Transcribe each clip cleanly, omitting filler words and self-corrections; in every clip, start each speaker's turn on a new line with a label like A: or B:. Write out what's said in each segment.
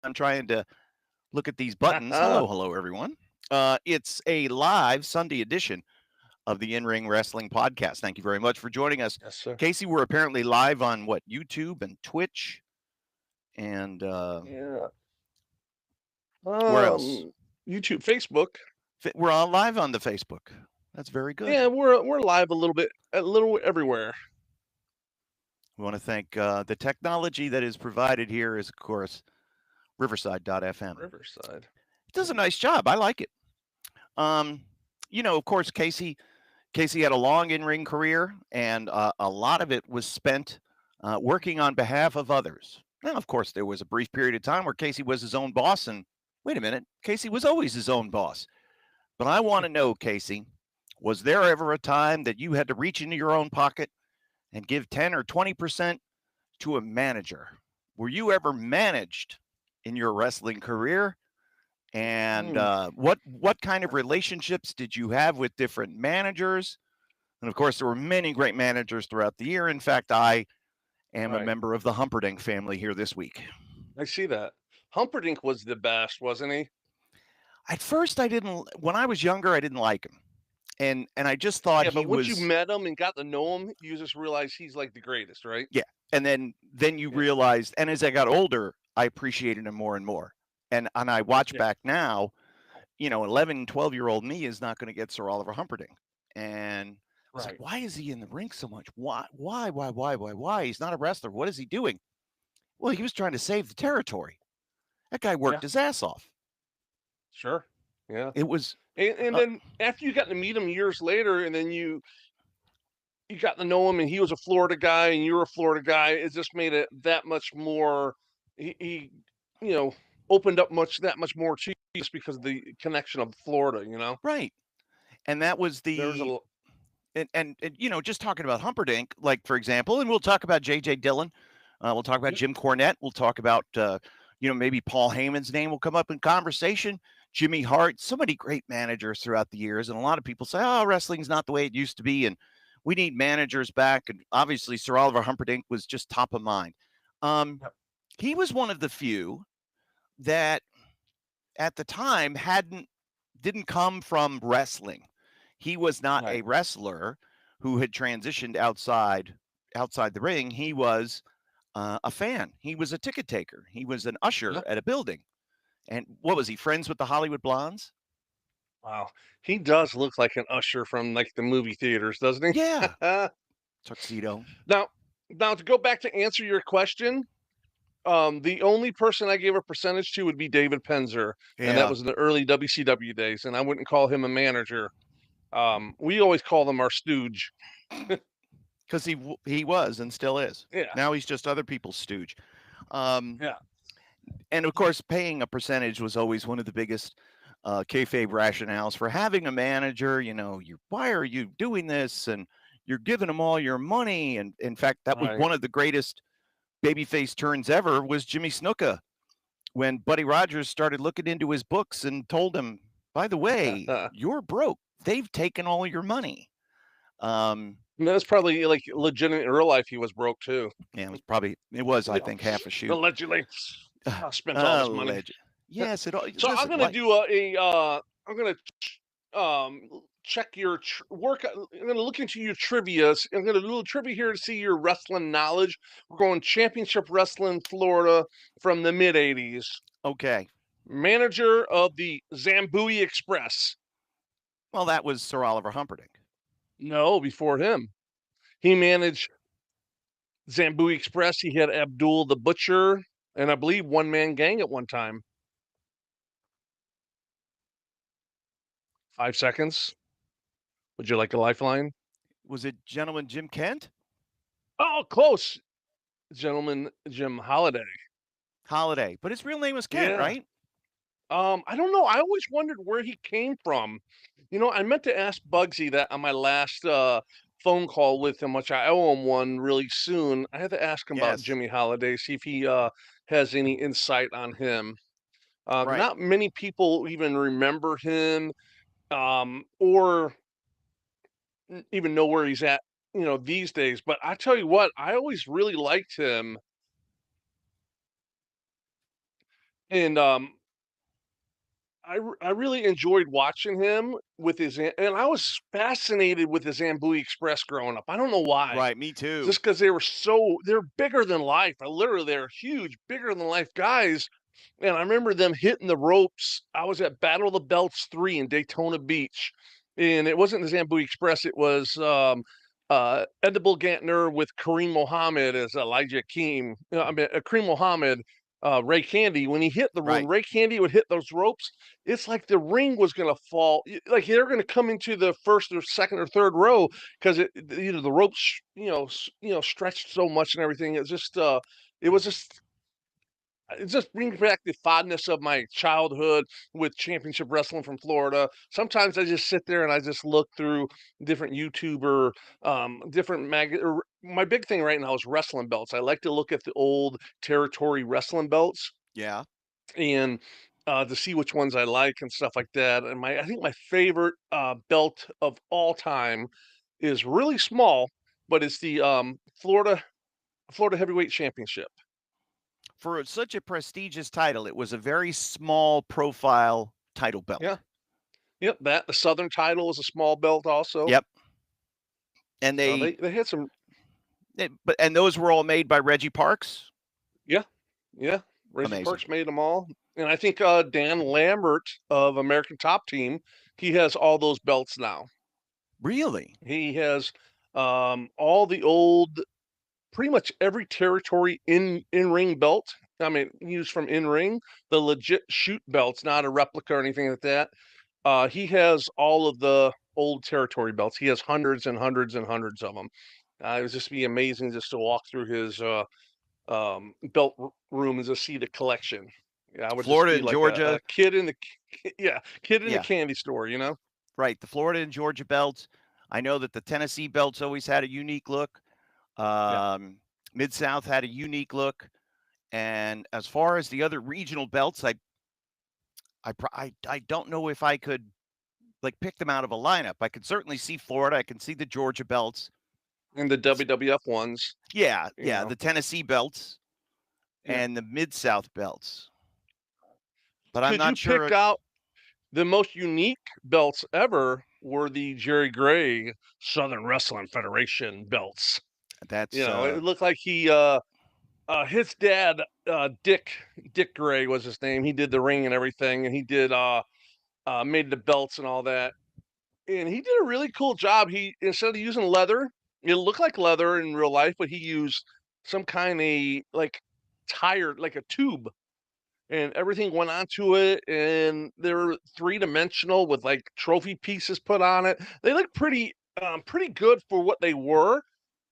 A: I'm trying to look at these buttons. Hello, hello, everyone. It's a live Sunday edition of the In Ring Wrestling Podcast. Thank you very much for joining us.
B: Yes, sir.
A: Kasey, we're apparently live on what, YouTube and Twitch and
B: Yeah.
A: where else?
B: YouTube, Facebook.
A: We're all live on the Facebook. That's very good.
B: Yeah, we're live a little everywhere.
A: We want to thank the technology that is provided here is, of course, Riverside.fm.
B: Riverside.
A: It does a nice job. I like it. Of course, Kasey had a long in-ring career, and a lot of it was spent working on behalf of others. Now, of course, there was a brief period of time where Kasey was his own boss, and wait a minute, Kasey was always his own boss. But I want to know, Kasey, was there ever a time that you had to reach into your own pocket and give 10 or 20% to a manager? Were you ever managed in your wrestling career? And what kind of relationships did you have with different managers? And of course, there were many great managers throughout the year. In fact, I am a member of the Humperdink family here this week.
B: I see that. Humperdink was the best, wasn't he?
A: At first, I didn't. When I was younger, I didn't like him, and I just thought
B: Yeah,
A: he
B: but once
A: was.
B: you met him and got to know him, you just realize he's like the greatest, right?
A: Yeah, and then you realized, and as I got older, I appreciated him more and more. And I watch back now, 11, 12-year-old me is not going to get Sir Oliver Humperdink. And I was like, why is he in the ring so much? Why? He's not a wrestler. What is he doing? Well, he was trying to save the territory. That guy worked his ass off.
B: Sure. Yeah.
A: It was.
B: And then after you got to meet him years later, and then you got to know him, and he was a Florida guy, and you were a Florida guy, it just made it that much more. He opened up that much more to you just because of the connection of Florida,
A: Right. And that was the. And just talking about Humperdink, like, for example, and we'll talk about J.J. Dillon. We'll talk about Jim Cornette. We'll talk about, maybe Paul Heyman's name will come up in conversation. Jimmy Hart, so many great managers throughout the years. And a lot of people say, oh, wrestling's not the way it used to be. And we need managers back. And obviously, Sir Oliver Humperdink was just top of mind. He was one of the few that at the time didn't come from wrestling. He was not a wrestler who had transitioned outside the ring. He was a fan. He was a ticket taker. He was an usher at a building. And what was he, friends with the Hollywood Blondes?
B: Wow. He does look like an usher from like the movie theaters, doesn't he?
A: Yeah. Tuxedo.
B: Now to go back to answer your question, the only person I gave a percentage to would be David Penzer, and that was in the early WCW days, and I wouldn't call him a manager. We always call him our stooge.
A: Because he was and still is.
B: Yeah.
A: Now he's just other people's stooge.
B: Yeah.
A: And of course, paying a percentage was always one of the biggest kayfabe rationales for having a manager. Why are you doing this? And you're giving them all your money. And in fact, that was one of the greatest babyface turns ever was Jimmy Snuka, when Buddy Rogers started looking into his books and told him, by the way, you're broke. They've taken all your money.
B: That's probably like legitimate in real life. He was broke too.
A: Yeah, it was, I think, half a shoot.
B: Allegedly. Spent all this money.
A: Yes.
B: So I'm going to do I'm going to check your work. I'm going to look into your trivia. I'm going to do a little trivia here to see your wrestling knowledge. We're going Championship Wrestling Florida from the mid 80s.
A: Okay.
B: Manager of the Zambui Express.
A: Well, that was Sir Oliver Humperdink.
B: No, before him. He managed Zambui Express. He had Abdul the Butcher, and I believe One Man Gang at one time. 5 seconds. Would you like a lifeline?
A: Was it Gentleman Jim Kent?
B: Oh, close. Gentleman Jim Holiday.
A: But his real name was Kent, right?
B: I don't know. I always wondered where he came from. I meant to ask Bugsy that on my last phone call with him, which I owe him one really soon. I had to ask him about Jimmy Holiday, see if he has any insight on him. Not many people even remember him or even know where he's at, these days. But I tell you what, I always really liked him. And I really enjoyed watching him with his, and I was fascinated with his Zambui Express growing up. I don't know why.
A: Right, me too.
B: Just because they're bigger than life. Literally, they're huge, bigger than life guys. And I remember them hitting the ropes. I was at Battle of the Belts 3 in Daytona Beach. And it wasn't the Zambui Express, it was Ed the Bull Gantner with Kareem Mohammed as Elijah Akeem. Kareem Mohammed, Ray Candy. When when Ray Candy would hit those ropes, it's like the ring was going to fall. Like they're going to come into the first or second or third row because the ropes, stretched so much and everything. It just brings back the fondness of my childhood with championship wrestling from Florida. Sometimes I just sit there and I just look through different YouTuber, different my big thing right now is wrestling belts. I like to look at the old territory wrestling belts.
A: Yeah.
B: And to see which ones I like and stuff like that. And I think my favorite belt of all time is really small, but it's the Florida Heavyweight Championship.
A: For such a prestigious title, it was a very small profile title belt.
B: Yeah. Yep, the Southern title is a small belt also.
A: Yep. And
B: they had some,
A: and those were all made by Reggie Parks.
B: Yeah. Reggie Parks made them all, and I think Dan Lambert of American Top Team, he has all those belts now.
A: Really?
B: He has all the old, pretty much every territory in ring belt. I mean, used from in ring, the legit shoot belts, not a replica or anything like that. He has all of the old territory belts. He has hundreds and hundreds and hundreds of them. It would just be amazing just to walk through his belt room and just see the collection. Yeah, I would
A: Florida
B: just be
A: and
B: like
A: Georgia.
B: a kid in the the candy store, you know?
A: Right. The Florida and Georgia belts. I know that the Tennessee belts always had a unique look. Mid-South had a unique look. And as far as the other regional belts, I don't know if I could pick them out of a lineup. I could certainly see Florida. I can see the Georgia belts.
B: And the WWF ones.
A: Yeah. The Tennessee belts and the Mid-South belts. But I'm not sure.
B: Could you pick out the most unique belts ever were the Jerry Gray Southern Wrestling Federation belts.
A: That's
B: it looked like he his dad, Dick Gray was his name. He did the ring and everything, and he did made the belts and all that. And he did a really cool job. He, instead of using leather, it looked like leather in real life, but he used some kind of like tire, like a tube, and everything went onto it. And they're 3-dimensional with like trophy pieces put on it. They look pretty good for what they were.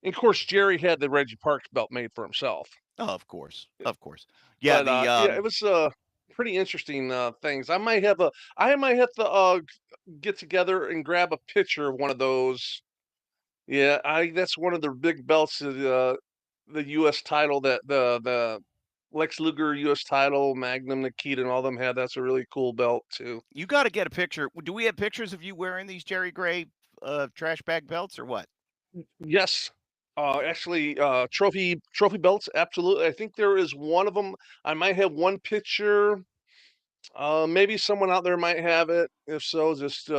B: And of course, Jerry had the Reggie Parks belt made for himself.
A: Oh, of course. Yeah,
B: but, it was pretty interesting things. I might have to get together and grab a picture of one of those. Yeah, that's one of the big belts of the U.S. title, that the Lex Luger U.S. title, Magnum, Nikita, and all them had. That's a really cool belt too.
A: You got to get a picture. Do we have pictures of you wearing these Jerry Gray trash bag belts or what?
B: Yes. Actually, trophy belts, absolutely. I think there is one of them. I might have one picture. Maybe someone out there might have it. If so, just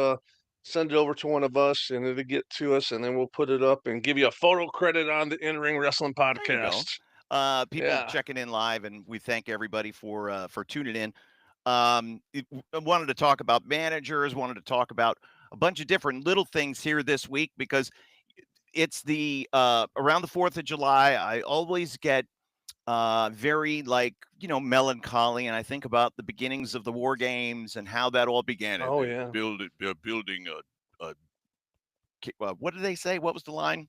B: send it over to one of us, and it'll get to us, and then we'll put it up and give you a photo credit on the In Ring Wrestling Podcast.
A: People checking in live, and we thank everybody for tuning in. I wanted to talk about managers. Wanted to talk about a bunch of different little things here this week because it's the around the 4th of July. I always get very melancholy, and I think about the beginnings of the war games and how that all began.
B: Oh,
A: they're building a what did they say? What was the line?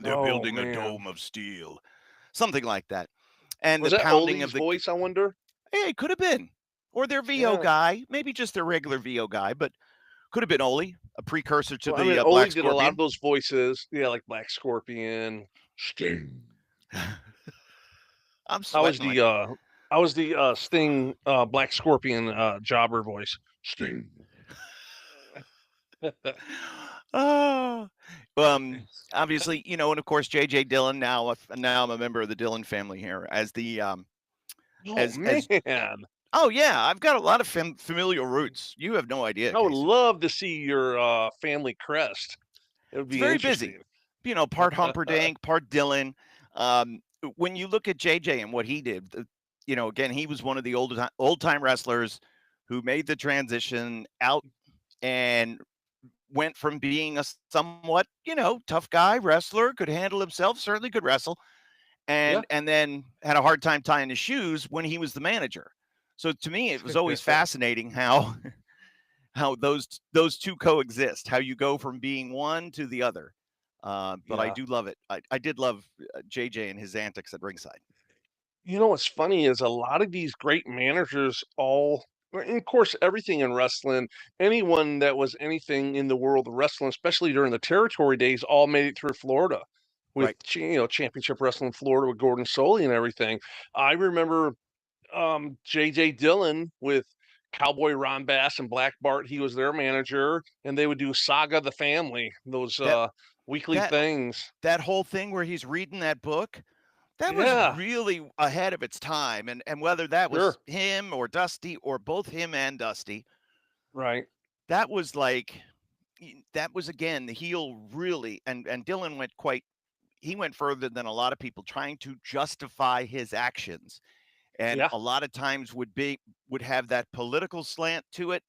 A: They're building a dome of steel, something like that. And
B: was
A: the
B: that
A: pounding
B: Ole's
A: of the
B: voice, I wonder.
A: Hey, it could have been, or their VO guy, maybe just their regular VO guy, but could have been Ole, a precursor to the
B: Ole
A: Black
B: did
A: Scorpion.
B: a lot of those voices, like Black Scorpion, Sting.
A: I'm sweating.
B: I was the Sting Black Scorpion jobber voice. Sting.
A: Obviously, and of course, JJ Dillon. Now I'm a member of the Dillon family here as the
B: Oh,
A: as
B: man.
A: oh yeah, I've got a lot of familial roots. You have no idea,
B: I would
A: Kasey.
B: love to see your family crest. It would
A: It's
B: be
A: very busy.
B: interesting.
A: You know, part Humperdink, part Dillon. When you look at JJ and what he did, you know, again, he was one of the old time wrestlers who made the transition out and went from being a somewhat, you know, tough guy wrestler, could handle himself, certainly could wrestle,
B: Yeah.
A: and then had a hard time tying his shoes when he was the manager. So to me, it was always fascinating how those two coexist, how you go from being one to the other. But I
B: Yeah.
A: do love it. I did love JJ and his antics at ringside.
B: You know what's funny is a lot of these great managers and of course, everything in wrestling, anyone that was anything in the world of wrestling, especially during the territory days, all made it through Florida with,
A: Right.
B: championship wrestling in Florida with Gordon Solie and everything. I remember J.J. Dillon with Cowboy Ron Bass and Black Bart. He was their manager, and they would do Saga the Family, those
A: That
B: weekly
A: that
B: things.
A: that whole thing where he's reading that book, that was
B: Yeah,
A: really ahead of its time. And whether that
B: sure.
A: was him or Dusty or both him and Dusty,
B: Right.
A: that was like that was again the heel really and Dillon he went further than a lot of people trying to justify his actions. And
B: Yeah.
A: a lot of times would have that political slant to it,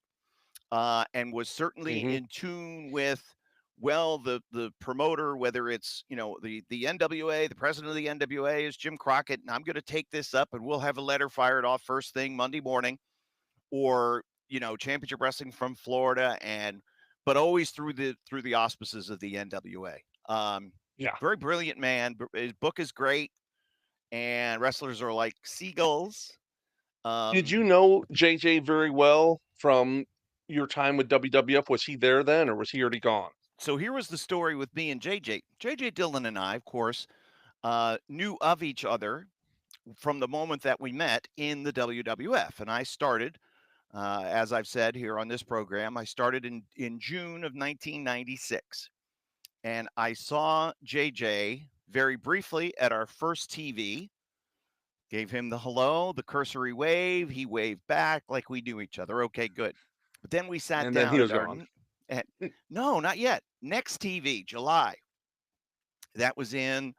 A: and was certainly
B: Hmm.
A: in tune with well the promoter, whether it's you know the NWA, the president of the NWA is Jim Crockett, and I'm going to take this up, and we'll have a letter fired off first thing Monday morning, or you know Championship Wrestling from Florida, and but always through the auspices of the NWA.
B: Yeah.
A: Very brilliant man. His book is great, and wrestlers are like seagulls.
B: Did
A: Um,
B: you know JJ very well from your time with WWF? Was he there then, or was he already gone?
A: so here was the story with me and JJ. JJ Dillon and I, of course, knew of each other from the moment that we met in the WWF. And I started, as I've said here on this program, I started in June of 1996. And I saw JJ very briefly at our first TV, gave him the hello, the cursory wave. He waved back like we knew each other. Okay, good. But then we sat
B: And then he
A: down
B: was gone.
A: at no, not yet. Next TV, July. That was in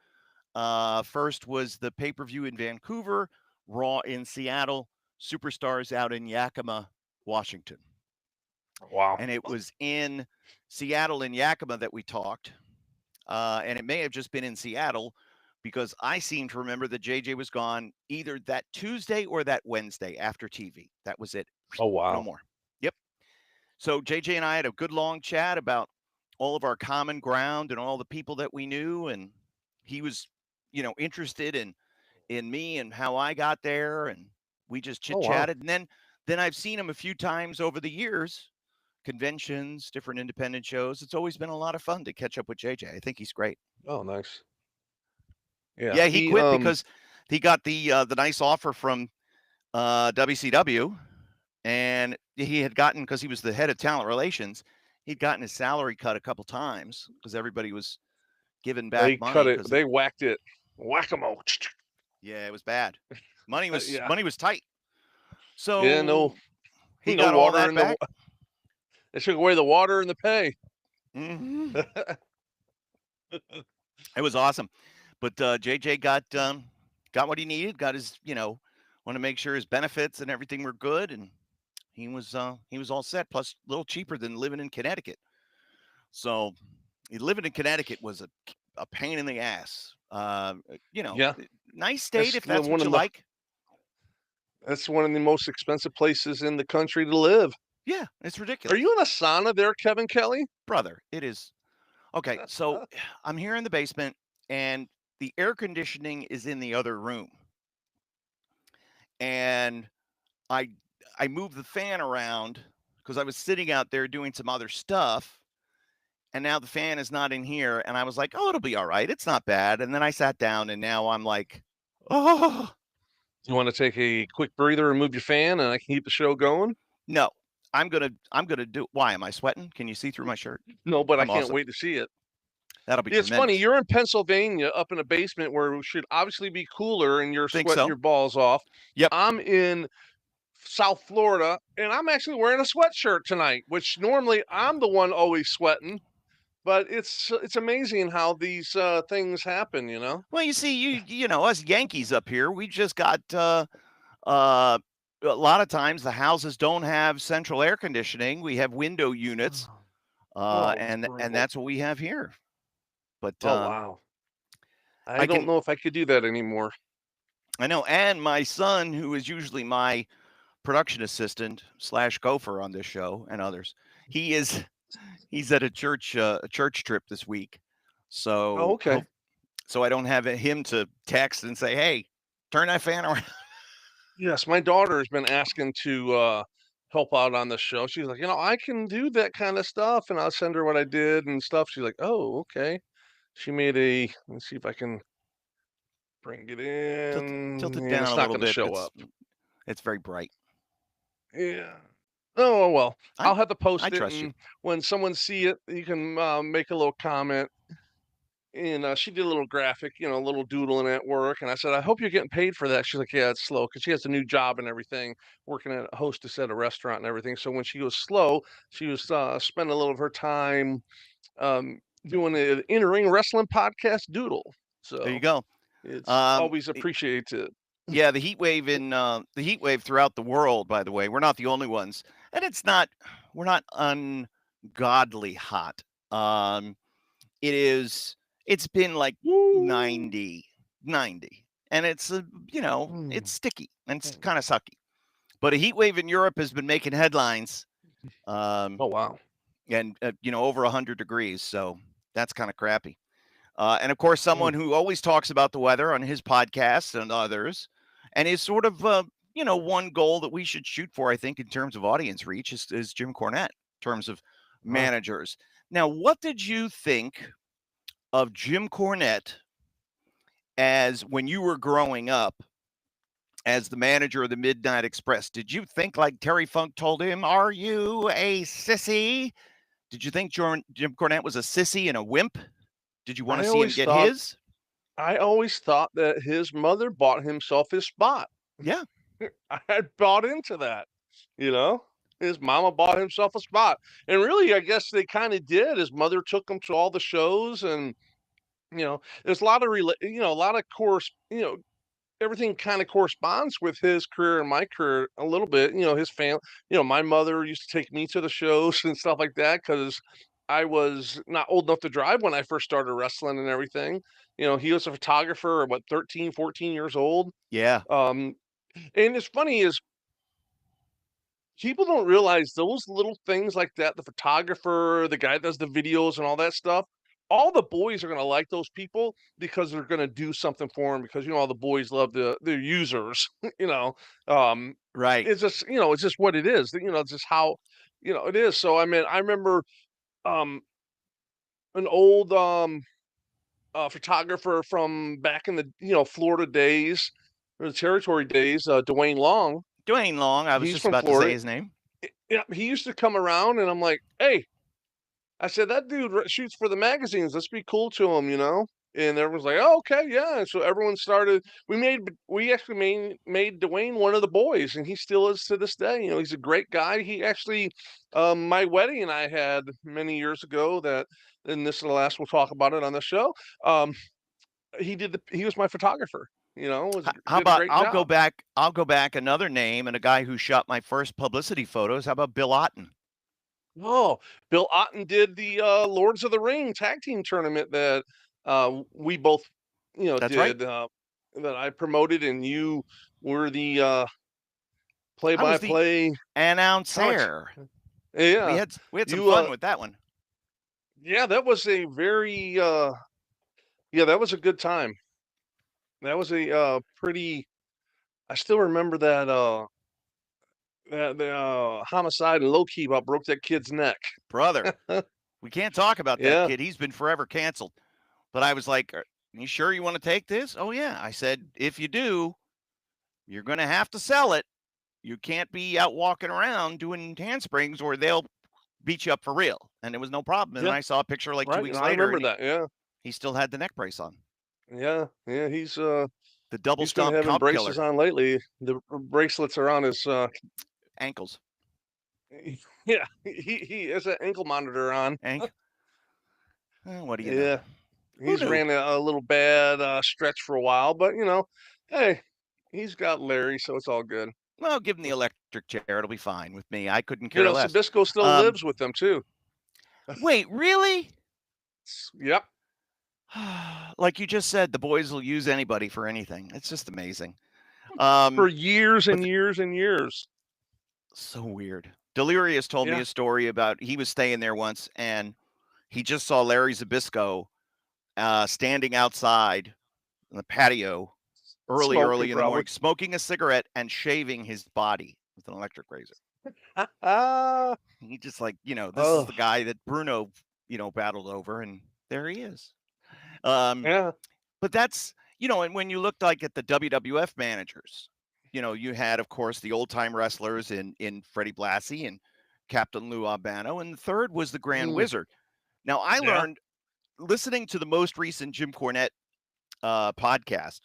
A: first was the pay-per-view in Vancouver, Raw in Seattle, Superstars out in Yakima, Washington.
B: Wow.
A: And it was in Seattle and Yakima that we talked. And it may have just been in Seattle because I seem to remember that JJ was gone either that Tuesday or that Wednesday after TV. That was it.
B: Oh,
A: No
B: wow.
A: more. Yep. So JJ and I had a good long chat about all of our common ground and all the people that we knew. And he was, you know, interested in me and how I got there. And we just
B: Oh,
A: chit
B: wow.
A: chatted. And then I've seen him a few times over the years, conventions, different independent shows. It's always been a lot of fun to catch up with JJ. I think he's great.
B: Oh, nice. Yeah.
A: Yeah, he quit because he got the nice offer from WCW, and he had gotten because he was the head of talent relations. He'd gotten his salary cut a couple times because everybody was giving back
B: They cut
A: money
B: it.
A: because
B: They whacked it. Whack-a-mole.
A: yeah, it was bad. Money
B: Yeah.
A: was tight.
B: Yeah. No.
A: So he
B: No
A: got all
B: water
A: that
B: in the.
A: back.
B: They took away the water and the pay.
A: Mm-hmm. It was awesome, but JJ got what he needed. Got his want to make sure his benefits and everything were good, and he was all set. Plus, a little cheaper than living in Connecticut. So, living in Connecticut was a pain in the ass.
B: Yeah.
A: Nice state if that's
B: one
A: what you
B: of the.
A: like.
B: That's one of the most expensive places in the country to live.
A: Yeah, it's
B: Are
A: ridiculous.
B: you in a sauna there, Kevin Kelly?
A: Brother, it is. Okay, so I'm here in the basement, and the air conditioning is in the other room, and I I moved the fan around because I was sitting out there doing some other stuff, and now the fan is not in here, and I was like, oh, it'll be all right, it's not bad. And then I sat down, and now I'm like, oh
B: You want to take a quick breather and move your fan, and I can keep the show going?
A: no, I'm gonna do. Why am I sweating? Can you see through my shirt?
B: No, but I
A: I'm
B: can't
A: awesome.
B: wait to see it.
A: That'll be
B: It's
A: tremendous.
B: funny. You're in Pennsylvania up in a basement where it should obviously be cooler and you're sweating your balls off.
A: Yep.
B: I'm in South Florida and I'm actually wearing a sweatshirt tonight, which normally I'm the one always sweating. But it's amazing how these things happen, you know?
A: Well, you see, you know, us Yankees up here, we just got a lot of times the houses don't have central air conditioning. We have window units. And that's what we have here. But
B: wow. I don't know if I could do that anymore.
A: I know. And my son, who is usually my production assistant / gopher on this show and others, he's at a church trip this week. So
B: okay.
A: So I don't have him to text and say, "Hey, turn that fan around."
B: Yes, my daughter has been asking to help out on the show. She's like, I can do that kind of stuff, and I'll send her what I did and stuff. She's like, oh, okay. She made let's see if I can bring it in.
A: Tilt it
B: and
A: down
B: it's
A: a
B: not
A: little
B: going to
A: bit.
B: show up.
A: It's very bright.
B: Yeah. Oh, well, I'll have to post it.
A: Trust you.
B: When someone see it, you can make a little comment. And she did a little graphic, a little doodling at work. And I said, I hope you're getting paid for that. She's like, yeah, it's slow because she has a new job and everything, working at a hostess at a restaurant and everything. So when she goes slow, she was spending a little of her time doing an in-ring wrestling podcast doodle. So
A: there you go.
B: It's always appreciated.
A: Yeah, the heat wave throughout the world, by the way, we're not the only ones. And we're not ungodly hot. It's been like 90, and it's it's sticky and it's kind of sucky. But a heat wave in Europe has been making headlines.
B: Oh wow!
A: And over 100 degrees, so that's kind of crappy. And of course, someone who always talks about the weather on his podcast and others, and is sort of one goal that we should shoot for, I think, in terms of audience reach, is Jim Cornette in terms of managers. Now, what did you think of Jim Cornette as when you were growing up as the manager of the Midnight Express? Did you think like Terry Funk told him, "Are you a sissy?" Did you think Jim Cornette was a sissy and a wimp? Did you want to see him get his?
B: I always thought that his mother bought himself his spot.
A: Yeah.
B: I had bought into that, His mama bought himself a spot. And really, I guess they kind of did. His mother took him to all the shows and, there's a lot of, a lot of course, everything kind of corresponds with his career and my career a little bit. His family, my mother used to take me to the shows and stuff like that because I was not old enough to drive when I first started wrestling and everything. He was a photographer, 13, 14 years old.
A: Yeah.
B: And it's funny is people don't realize those little things like that, the photographer, the guy that does the videos and all that stuff, all the boys are going to like those people because they're going to do something for them because, all the boys love their users,
A: right.
B: It's just, it's just what it is, it's just how, it is. So, I mean, I remember an old photographer from back in the, Florida days, or the territory days, Dwayne Long.
A: I was just about to say his name.
B: Yeah, he used to come around and I'm like, hey, I said, that dude shoots for the magazines. Let's be cool to him, And everyone's like, oh, okay, yeah. And so everyone started. We actually made Dwayne one of the boys, and he still is to this day. He's a great guy. He actually, my wedding I had many years ago. And this is the last we'll talk about it on the show. He was my photographer.
A: How about I'll go back another name and a guy who shot my first publicity photos. How about Bill Otten?
B: Oh, Bill Otten did the Lords of the Ring tag team tournament that we both,
A: That's
B: did.
A: Right.
B: That I promoted, and you were the play-by-play
A: announcer.
B: Yeah,
A: we had some fun with that one.
B: Yeah, that was a very that was a good time. That was a pretty. I still remember that. The homicide and low key about broke that kid's neck.
A: Brother, we can't talk about that kid. He's been forever canceled. But I was like, are you sure you want to take this? Oh, yeah. I said, if you do, you're going to have to sell it. You can't be out walking around doing handsprings or they'll beat you up for real. And it was no problem. And then I saw a picture like 2 weeks later.
B: I remember that, yeah.
A: He still had the neck brace on.
B: Yeah, he's
A: The double
B: he's been
A: stomp
B: having
A: comp
B: braces
A: killer.
B: on lately. The bracelets are on his
A: Ankles.
B: yeah, he has an ankle monitor on.
A: What do you know?
B: Yeah,
A: Who
B: he's
A: knew?
B: ran a little bad stretch for a while, but hey, he's got Larry, so it's all good.
A: Well, give him the electric chair. It'll be fine with me. I couldn't care less.
B: Sabisco still lives with them too.
A: Wait, really?
B: Yep.
A: Like you just said, the boys will use anybody for anything. It's just amazing.
B: For years and years and years.
A: So weird. Delirious told me a story about he was staying there once and he just saw Larry Zbyszko standing outside in the patio early in the morning, smoking a cigarette and shaving his body with an electric razor. He just this is the guy that Bruno, battled over, and there he is.
B: Yeah.
A: But that's, and when you looked at the WWF managers, you had, of course, the old-time wrestlers in Freddie Blassie and Captain Lou Albano, and the third was the Grand Wizard. Now, I learned, listening to the most recent Jim Cornette podcast,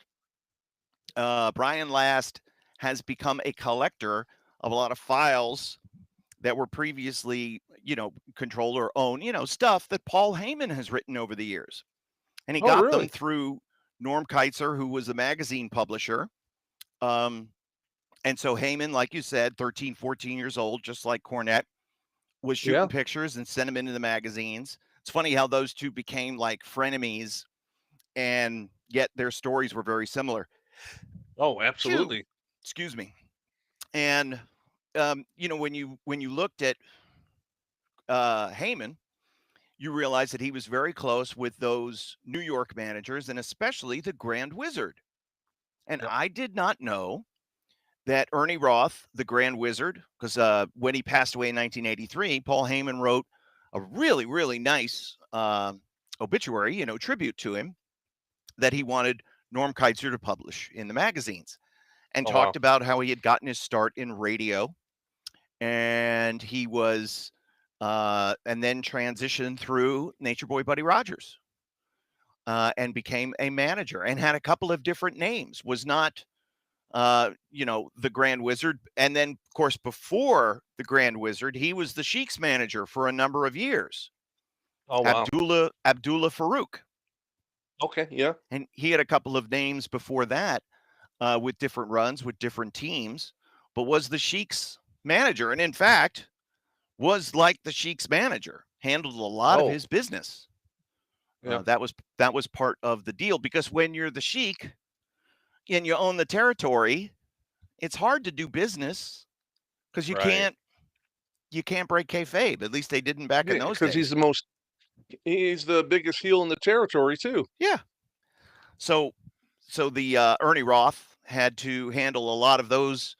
A: Brian Last has become a collector of a lot of files that were previously, controlled or owned, stuff that Paul Heyman has written over the years. And he got them through Norm Keitzer, who was a magazine publisher. And so Heyman, like you said, 13, 14 years old, just like Cornette, was shooting pictures and sent them into the magazines. It's funny how those two became like frenemies, and yet their stories were very similar.
B: Oh, absolutely.
A: Excuse me. And when you looked at Heyman, you realize that he was very close with those New York managers, and especially the Grand Wizard. And I did not know that Ernie Roth, the Grand Wizard, because when he passed away in 1983, Paul Heyman wrote a really, really nice obituary, tribute to him, that he wanted Norm Keitzer to publish in the magazines, and talked about how he had gotten his start in radio, and he was and then transitioned through Nature Boy Buddy Rogers and became a manager and had a couple of different names, was not the Grand Wizard. And then, of course, before the Grand Wizard, he was the Sheik's manager for a number of years.
B: Oh, wow.
A: Abdullah Farouk.
B: Okay, yeah.
A: And he had a couple of names before that with different runs, with different teams, but was the Sheik's manager. And in fact, was like the Sheik's manager, handled a lot of his business. That was part of the deal, because when you're the Sheik and you own the territory, it's hard to do business because you can't break kayfabe. At least they didn't back in those days.
B: Because he's the biggest heel in the territory too.
A: Yeah. So the Ernie Roth had to handle a lot of those,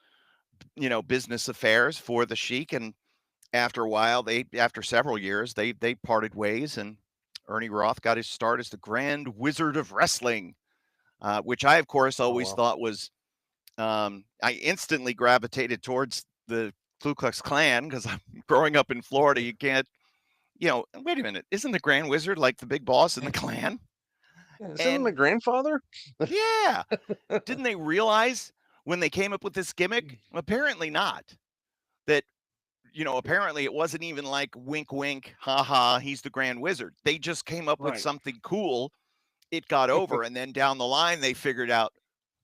A: business affairs for the Sheik, and after a while, after several years, they parted ways, and Ernie Roth got his start as the Grand Wizard of Wrestling, which I, of course, always thought was. I instantly gravitated towards the Ku Klux Klan because I'm growing up in Florida. You can't, wait a minute, isn't the Grand Wizard like the big boss in the Klan?
B: Isn't the grandfather?
A: Yeah. Didn't they realize when they came up with this gimmick? Apparently not. That, apparently it wasn't even like wink, wink, haha, he's the Grand Wizard. They just came up with something cool. It got over. And then down the line, they figured out,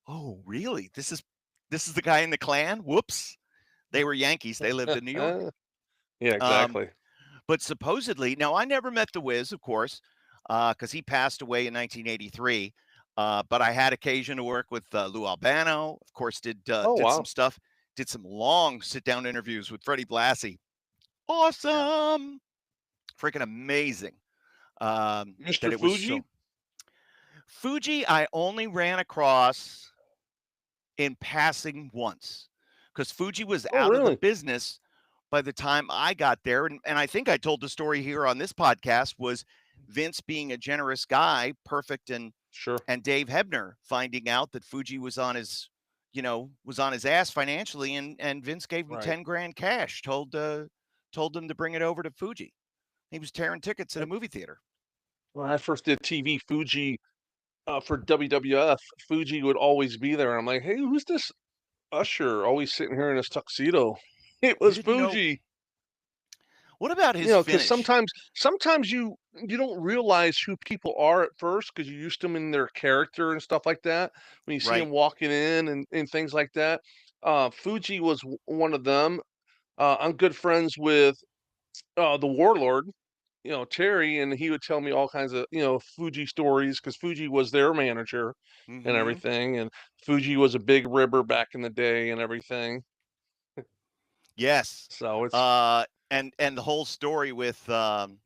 A: oh, really? This is the guy in the Klan? Whoops. They were Yankees. They lived in New York.
B: Yeah, exactly.
A: But supposedly, now I never met the Wiz, of course, because he passed away in 1983. But I had occasion to work with Lou Albano. Of course, did some stuff. Did some long sit-down interviews with Freddie Blassie. Awesome. Freaking amazing.
B: Mr. Fuji?
A: Fuji, I only ran across in passing once, because Fuji was out of the business by the time I got there. And I think I told the story here on this podcast, was Vince, being a generous guy, Perfect and Dave Hebner, finding out that Fuji was on his ass financially, and Vince gave him 10 grand cash, told him to bring it over to Fuji. He was tearing tickets at a movie theater.
B: when I first did TV, Fuji, for WWF, Fuji would always be there. I'm like, hey, who's this usher always sitting here in his tuxedo? It
A: You
B: was
A: didn't know.
B: Fuji.
A: What about his
B: Because
A: finish?
B: sometimes you don't realize who people are at first because you used them in their character and stuff like that. When you see
A: Right.
B: them walking in and things like that. Fuji was one of them. I'm good friends with the Warlord, Terry, and he would tell me all kinds of, Fuji stories because Fuji was their manager and
A: Mm-hmm.
B: everything. And Fuji was a big ribber back in the day and everything.
A: Yes.
B: So it's
A: And the whole story with Al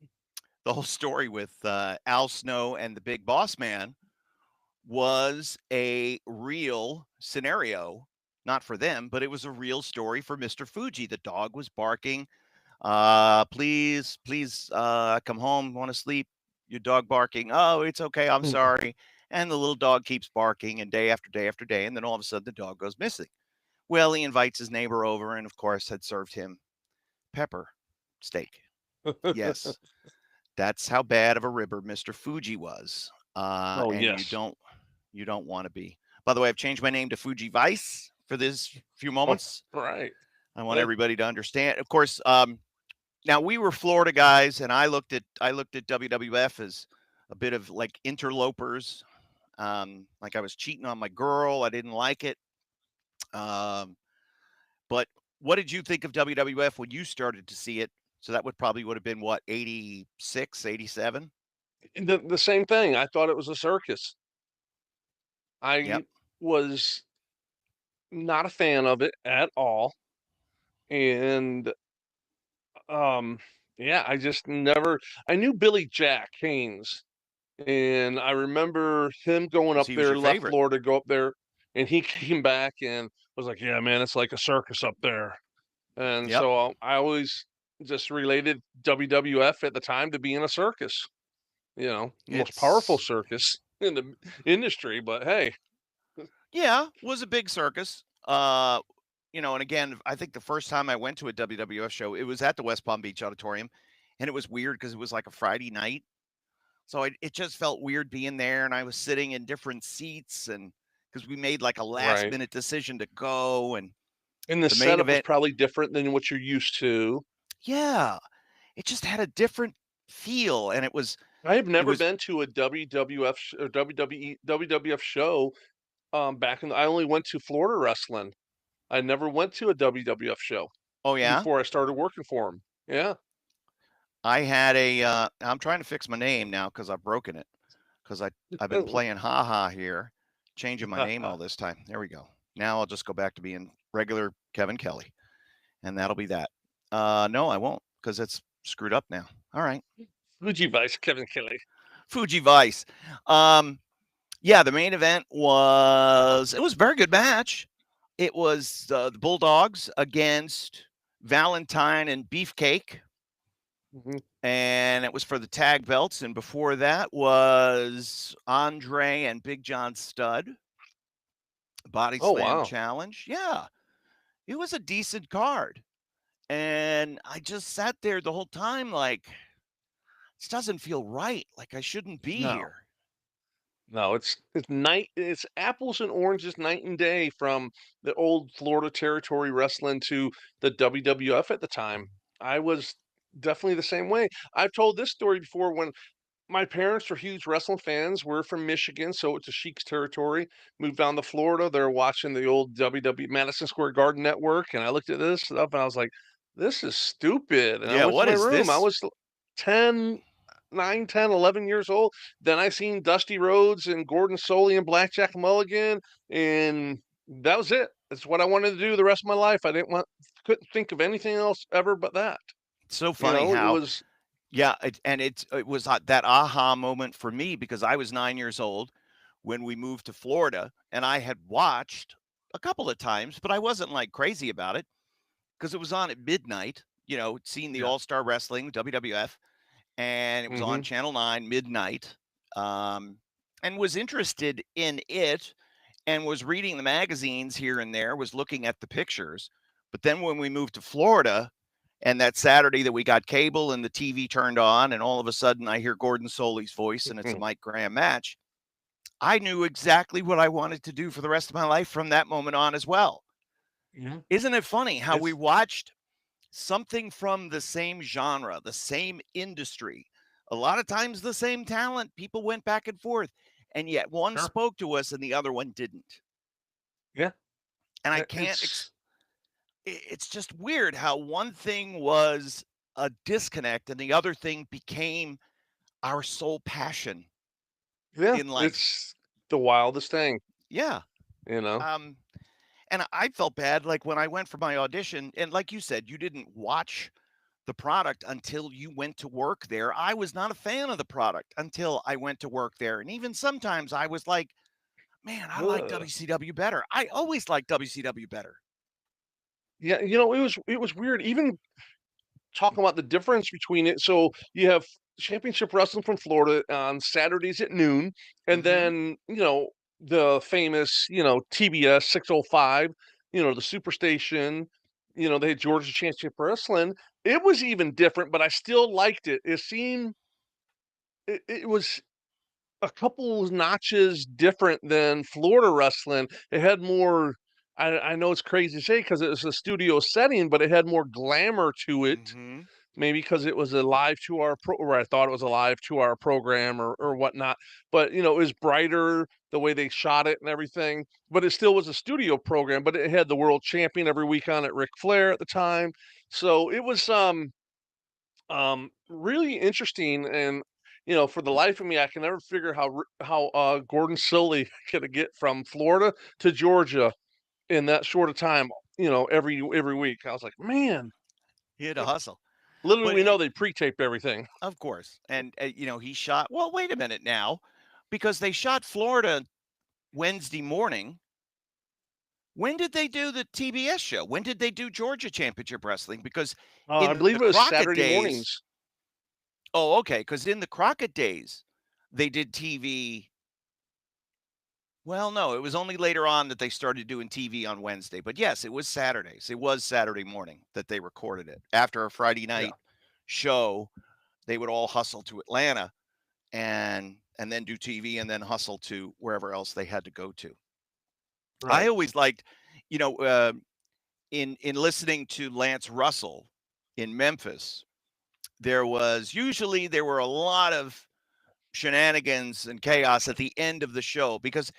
A: Snow and the Big Boss Man was a real scenario, not for them, but it was a real story for Mr. Fuji. The dog was barking. Please, please, come home. Want to sleep? Your dog barking. Oh, it's okay. I'm sorry. And the little dog keeps barking, and day after day after day, and then all of a sudden the dog goes missing. Well, he invites his neighbor over, and of course had served him pepper steak. Yes, that's how bad of a ribber Mr. Fuji was.
B: oh
A: And
B: yes.
A: you don't want to be. By the way, I've changed my name to Fuji Vice for this few
B: Oh,
A: moments.
B: right.
A: I want everybody to understand. Of course, now we were Florida guys, and I looked at WWF as a bit of like interlopers. Like I was cheating on my girl. I didn't like it. Um, but what did you think of WWF when you started to see it? So that would have been what, 86, 87?
B: The same thing. I thought it was a circus.
A: Yep.
B: I was not a fan of it at all. And yeah, I just never I knew Billy Jack Haynes, and I remember him going
A: Because
B: up
A: he was
B: there,
A: your
B: left
A: favorite.
B: Florida, go up there, and he came back and was like, "Yeah, man, it's like a circus up there." And
A: Yep.
B: so I always just related WWF at the time to being a circus, most powerful
A: It's
B: circus in the industry, but hey.
A: Yeah, was a big circus. And again, I think the first time I went to a WWF show, it was at the West Palm Beach Auditorium, and it was weird because it was like a Friday night. So it just felt weird being there, and I was sitting in different seats, and because we made like a last
B: Right.
A: minute decision to go, and
B: And the
A: the main
B: setup was
A: event,
B: probably different than what you're used to.
A: yeah, it just had a different feel, and
B: I have
A: it
B: never
A: was
B: been to a WWF or WWF show. Back in I only went to Florida wrestling. I never went to a WWF show
A: oh yeah,
B: before I started working for him. Yeah.
A: I had I'm trying to fix my name now because I've broken it because I've been playing haha here, changing my name all this time. There we go. Now I'll just go back to being regular Kevin Kelly, and that'll be that. No, I won't because it's screwed up now. All right,
B: Fuji Vice, Kevin Kelly.
A: Fuji Vice. Yeah, the main event was a very good match. It was the Bulldogs against Valentine and Beefcake.
B: Mhm.
A: And it was for the tag belts. And before that was Andre and Big John Studd, Body
B: Oh,
A: Slam
B: wow.
A: Challenge. Yeah, it was a decent card. And I just sat there the whole time like, this doesn't feel right. Like I shouldn't be
B: No.
A: here.
B: No, it's apples and oranges night and day from the old Florida Territory wrestling to the WWF at the time. I was definitely the same way. I've told this story before when my parents are huge wrestling fans. We're from Michigan, so it's a Sheik's territory. Moved down to Florida. They're watching the old WW Madison Square Garden Network, and I looked at this stuff and I was like, "This is stupid." And I
A: Yeah,
B: went to
A: what
B: my
A: is
B: room. I
A: this?
B: was 10, 9, 10, 11 years old. Then I seen Dusty Rhodes and Gordon Solie and Blackjack Mulligan, and that was it. That's what I wanted to do the rest of my life. Couldn't think of anything else ever but that.
A: It's so funny
B: It
A: how,
B: was
A: yeah, it was that aha moment for me because I was 9 years old when we moved to Florida, and I had watched a couple of times, but I wasn't like crazy about it because it was on at midnight. Seeing the
B: yeah.
A: All Star Wrestling WWF, and it was on
B: Hmm.
A: Channel 9 midnight, and was interested in it, and was reading the magazines here and there, was looking at the pictures. But then when we moved to Florida, And that Saturday that we got cable and the TV turned on, and all of a sudden I hear Gordon Solie's voice and it's a Mike Graham match, I knew exactly what I wanted to do for the rest of my life from that moment on as well.
B: Yeah.
A: Isn't it funny how we watched something from the same genre, the same industry, a lot of times the same talent, people went back and forth, and yet one spoke to us and the other one didn't.
B: Yeah.
A: And I can't it's just weird how one thing was a disconnect and the other thing became our sole passion in life.
B: It's the wildest thing.
A: Yeah.
B: You know?
A: And I felt bad, like, when I went for my audition, and like you said, you didn't watch the product until you went to work there. I was not a fan of the product until I went to work there, and even sometimes I was like, "Man, I like WCW better." I always liked WCW better.
B: Yeah, you know, it was weird even talking about the difference between it. So, you have championship wrestling from Florida on Saturdays at noon, and then, you know, the famous, you know, TBS 605, you know, the Superstation, you know, they had Georgia Championship Wrestling. It was even different, but I still liked it. It was a couple notches different than Florida wrestling. It had more. I know it's crazy to say because it was a studio setting, but it had more glamour to it. Maybe because it was a live 2-hour or I thought it was a live 2-hour program or whatnot. But you know, it was brighter the way they shot it and everything. But it still was a studio program. But it had the world champion every week on it, Ric Flair at the time. So it was really interesting. And you know, for the life of me, I can never figure how Gordon Solie could get from Florida to Georgia in that short of time. You know, every week. I was like, man,
A: He had to hustle.
B: literally,
A: But
B: we know they pre-taped everything.
A: of course, and, you know, he shot well, wait a minute now, because they shot Florida Wednesday morning. When did they do the TBS show? When did they do Georgia Championship Wrestling? Because
B: I
A: in
B: believe
A: the
B: it was
A: Crockett
B: Saturday
A: days.
B: mornings.
A: Oh, okay, because in the Crockett days, they did TV. Well, no, it was only later on that they started doing TV on Wednesday. But yes, it was Saturdays. It was Saturday morning that they recorded it. After a Friday
B: Yeah.
A: night show, they would all hustle to Atlanta and then do TV and then hustle to wherever else they had to go to. I
B: Right.
A: always liked, you know, in listening to Lance Russell in Memphis, there were a lot of shenanigans and chaos at the end of the show because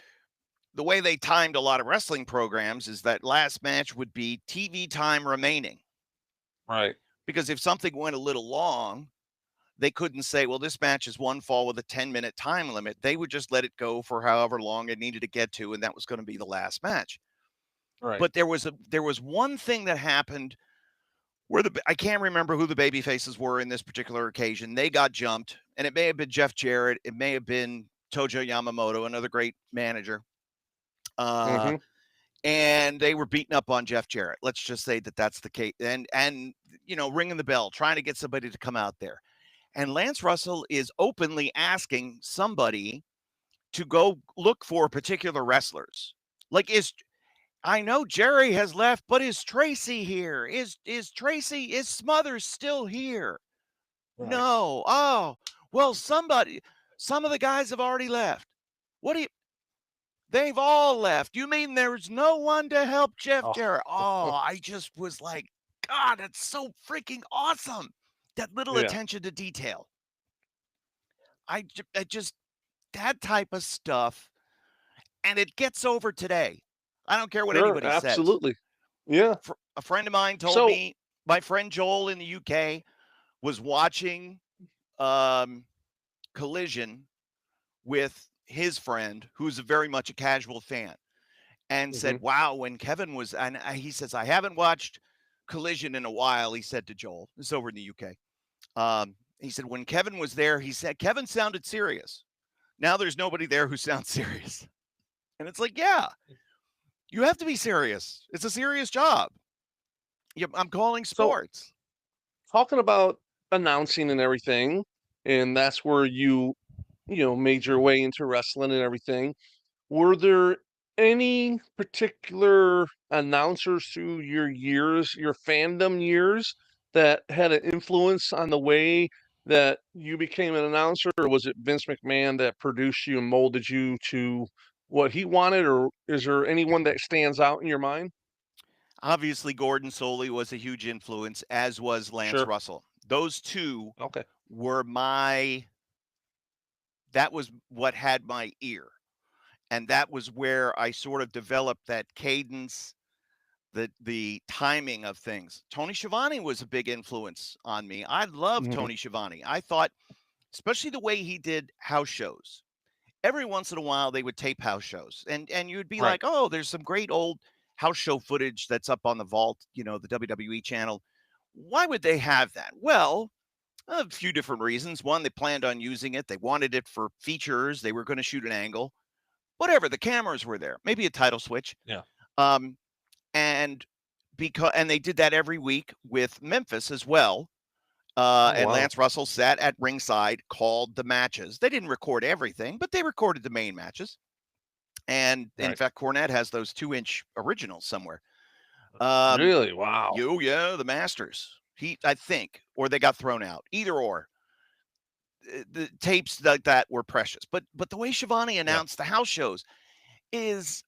A: the way they timed a lot of wrestling programs is that last match would be TV time remaining.
B: Right.
A: Because if something went a little long, they couldn't say, well, this match is one fall with a 10-minute time limit. They would just let it go for however long it needed to get to, and that was going to be the last match.
B: Right.
A: But there was one thing that happened where I can't remember who the baby faces were in this particular occasion. They got jumped, and it may have been Jeff Jarrett. It may have been Tojo Yamamoto, another great manager. And they were beating up on Jeff Jarrett. Let's just say that that's the case. And you know, ringing the bell, trying to get somebody to come out there. And Lance Russell is openly asking somebody to go look for particular wrestlers. Like, I know Jerry has left, but is Tracy here? Is Smothers still here? Right. No. Oh, well, some of the guys have already left. What do you? They've all left. You mean there's no one to help Jeff Jarrett? Oh, I just was like, God, that's so freaking awesome. That little attention to detail. I just, that type of stuff. And it gets over today. I don't care what anybody says.
B: Absolutely. Yeah.
A: A friend of mine told me, my friend Joel in the UK was watching Collision with his friend, who's very much a casual fan, and said, wow, when Kevin was, and he says, I haven't watched Collision in a while, he said to Joel. This is over in the UK. He said, when Kevin was there, he said, Kevin sounded serious. Now there's nobody there who sounds serious. And it's like, yeah, you have to be serious. It's a serious job. I'm calling sports.
B: So, talking about announcing and everything, and that's where you made your way into wrestling and everything. Were there any particular announcers through your years, your fandom years, that had an influence on the way that you became an announcer, or was it Vince McMahon that produced you and molded you to what he wanted, or is there anyone that stands out in your mind?
A: Obviously, Gordon Solie was a huge influence, as was Lance
B: Sure.
A: Russell. Those two
B: Okay.
A: were that was what had my ear. And that was where I sort of developed that cadence, the timing of things. Tony Schiavone was a big influence on me. I love
B: Mhm.
A: Tony Schiavone. I thought, especially the way he did house shows. Every once in a while, they would tape house shows, and you'd be
B: Right.
A: like, "Oh, there's some great old house show footage that's up on the vault, the WWE channel." Why would they have that? Well, a few different reasons. One, they planned on using it. They wanted it for features. They were going to shoot an angle. Whatever. The cameras were there. Maybe a title switch.
B: Yeah.
A: Um, and they did that every week with Memphis as well.
B: Oh,
A: And
B: wow.
A: Lance Russell sat at ringside, called the matches. They didn't record everything, but they recorded the main matches. And in
B: Right.
A: fact, Cornette has those 2-inch originals somewhere.
B: Really? Wow.
A: Yeah, the Masters. I think, or they got thrown out. Either or. The tapes like that were precious. But the way Schiavone
B: Yeah.
A: announced the house shows is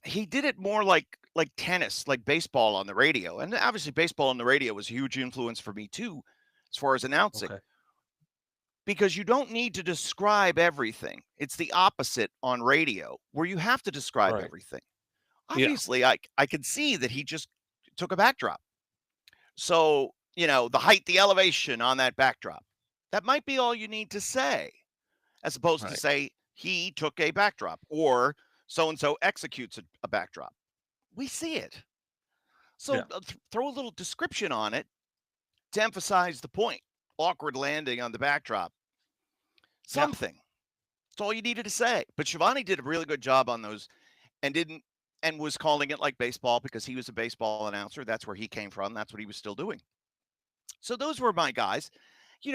A: he did it more like tennis, like baseball on the radio. And obviously baseball on the radio was a huge influence for me too, as far as announcing.
B: Okay.
A: Because you don't need to describe everything. It's the opposite on radio, where you have to describe
B: Right.
A: everything.
B: Yeah.
A: Obviously, I could see that he just took a backdrop. So, the height, the elevation on that backdrop. That might be all you need to say, as opposed to
B: Right.
A: say he took a backdrop or so and so executes a backdrop. We see it. So
B: Yeah.
A: throw a little description on it to emphasize the point. Awkward landing on the backdrop.
B: Yeah.
A: Something. That's all you needed to say. But Schiavone did a really good job on those and was calling it like baseball because he was a baseball announcer. That's where he came from. That's what he was still doing. So those were my guys.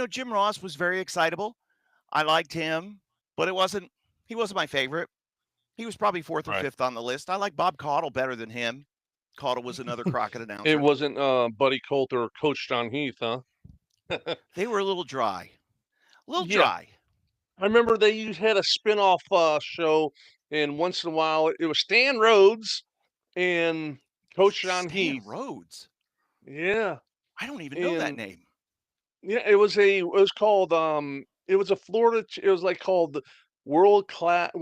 A: Jim Ross was very excitable. I liked him, but he wasn't my favorite. He was probably fourth or
B: Right.
A: fifth on the list. I like Bob Caudle better than him. Caudle was another Crockett
B: It
A: announcer.
B: wasn't Buddy Colt or Coach John Heath, huh?
A: They were a little dry. A little
B: Yeah.
A: dry.
B: I remember they had a spin-off show, and once in a while it was Stan Rhodes and Coach John
A: Stan
B: Heath.
A: Rhodes.
B: Yeah.
A: I don't even know that
B: And
A: name.
B: yeah, it was called it was a Florida it was like called the World Class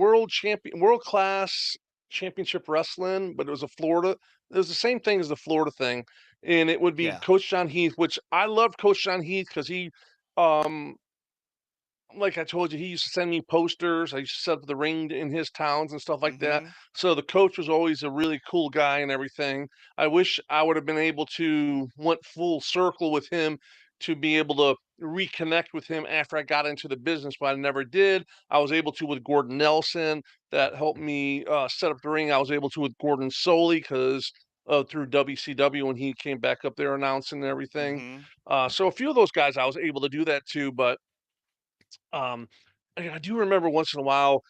B: Championship Wrestling, but it was a Florida. It was the same thing as the Florida thing, and it would be
A: Yeah.
B: Coach John Heath, which I loved Coach John Heath because he um like I told you, he used to send me posters. I used to set up the ring in his towns and stuff like that.
A: Mm-hmm.
B: So the coach was always a really cool guy and everything. I wish I would have been able to went full circle with him to be able to reconnect with him after I got into the business, but I never did. I was able to with Gordon Nelson that helped me set up the ring. I was able to with Gordon Solie because through WCW when he came back up there announcing and everything.
A: Mm-hmm.
B: So a few of those guys I was able to do that too, but um, I do remember once in a while,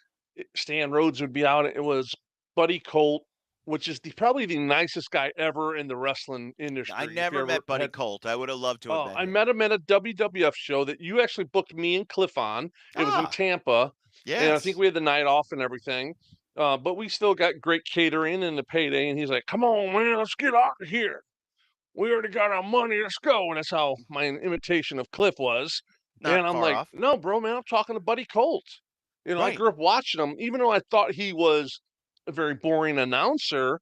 B: Stan Rhodes would be out. It was Buddy Colt, which is probably the nicest guy ever in the wrestling
A: I
B: industry. If you
A: never
B: ever
A: met Buddy
B: had,
A: Colt. I would have loved to have
B: oh,
A: met
B: I
A: him.
B: met him at a WWF show that you actually booked me and Cliff on. It was in
A: Ah,
B: Tampa, and I think
A: yes.
B: we had the night off and everything. But we still got great catering and the payday. And he's like, "Come on, man, let's get out of here. We already got our money. Let's go." And that's how my imitation of Cliff was.
A: Not
B: And I'm
A: far
B: like,
A: off.
B: "No, bro, man, I'm talking to Buddy Colt." I
A: Right.
B: grew up watching him, even though I thought he was a very boring announcer,